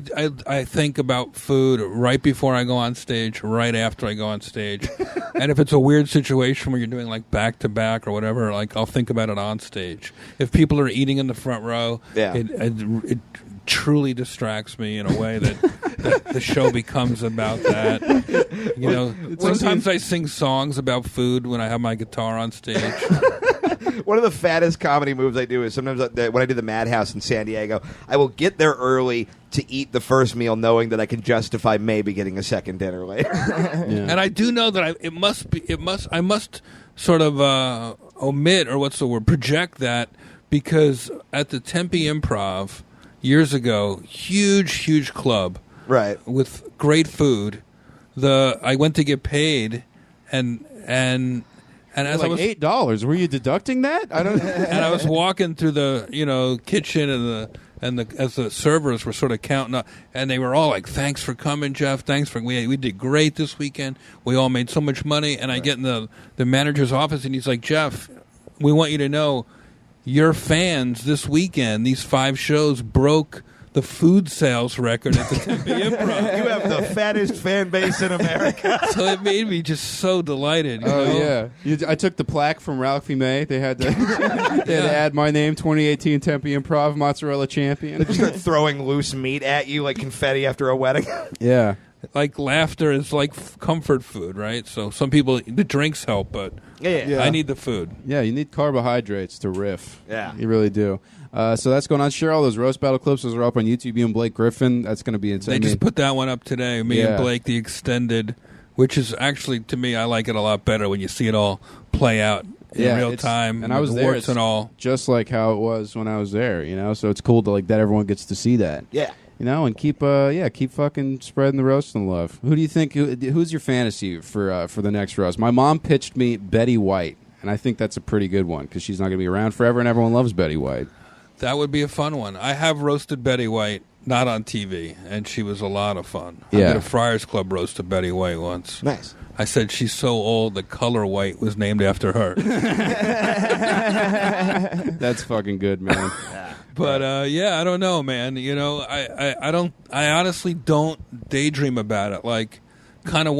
think about food right before I go on stage, right after I go on stage. And if it's a weird situation where you're doing like back to back or whatever, like I'll think about it on stage. If people are eating in the front row, Yeah. it truly distracts me in a way that the show becomes about that. You know, sometimes I sing songs about food when I have my guitar on stage. One of the fattest comedy moves I do is sometimes when I do the Madhouse in San Diego, I will get there early to eat the first meal knowing that I can justify maybe getting a second dinner later. And I do know that I must sort of omit, or what's the word, project that, because at the Tempe Improv years ago, huge club, Right. with great food. I went to get paid, and as I like was $8. Were you deducting that? I don't. and I was walking through the kitchen and as the servers were sort of counting up, and they were all like, "Thanks for coming, Jeff. Thanks for we did great this weekend. We all made so much money." And I get in the manager's office, and he's like, "Jeff, we want you to know, your fans this weekend, these 5 shows broke the food sales record at the Tempe Improv." You have the fattest fan base in America. So it made me just so delighted. You Oh know? yeah, I took the plaque from Ralphie May. They had to, add my name, 2018 Tempe Improv mozzarella champion. Just start throwing loose meat at you like confetti after a wedding. Yeah, Like laughter is like comfort food, right? So some people, the drinks help, but Yeah. I need the food. yeah. You need carbohydrates to riff. Yeah. You really do. So that's going on. Share all those roast battle clips. Those are up on YouTube. You and Blake Griffin. That's going to be insane. They just put that one up today. Me and Blake, the extended, which is actually, to me, I like it a lot better when you see it all play out in real time. And I was the there. warts It's and all. just like how it was when I was there. You know, so it's cool to that everyone gets to see that. Yeah. You know, and keep fucking spreading the roast and love. Who do you think? Who's your fantasy for the next roast? My mom pitched me Betty White, and I think that's a pretty good one because she's not going to be around forever, and everyone loves Betty White. That would be a fun one. I have roasted Betty White, not on TV, and she was a lot of fun. I Yeah. did a Friars Club roast of Betty White once. Nice. I said she's so old the color white was named after her. That's fucking good, man. But I don't know, man. You know, I honestly don't daydream about it. Like, kind of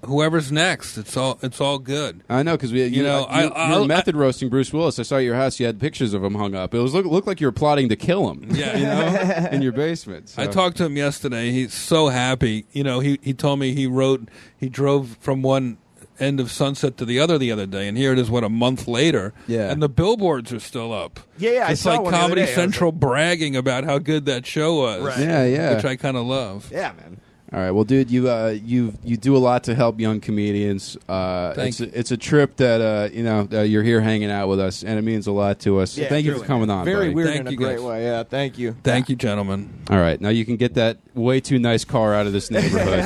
whoever's next. It's all good. I know because you were method roasting Bruce Willis. I saw at your house. You had pictures of him hung up. It looked like you were plotting to kill him. Yeah, you know, in your basement. So. I talked to him yesterday. He's so happy. You know, he told me he drove from one end of Sunset to the other day, and here it is, a month later, and the billboards are still up. Yeah, it's I saw like one the other Comedy day. Central bragging about how good that show was. Right. Yeah, which I kind of love. Yeah, man. All right, well, dude, you do a lot to help young comedians. Thank you. It's a trip that you're here hanging out with us, and it means a lot to us. Yeah, Thank you truly, for coming on. Very buddy. weird Thank in a you, great guys. way. Yeah, thank you. Thank you, gentlemen. All right, now you can get that way too nice car out of this neighborhood.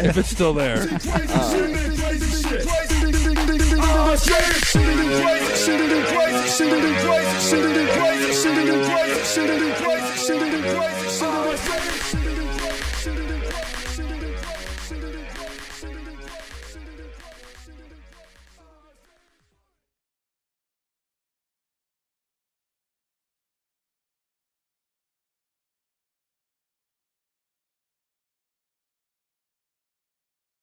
If it's still there. Crazy shit.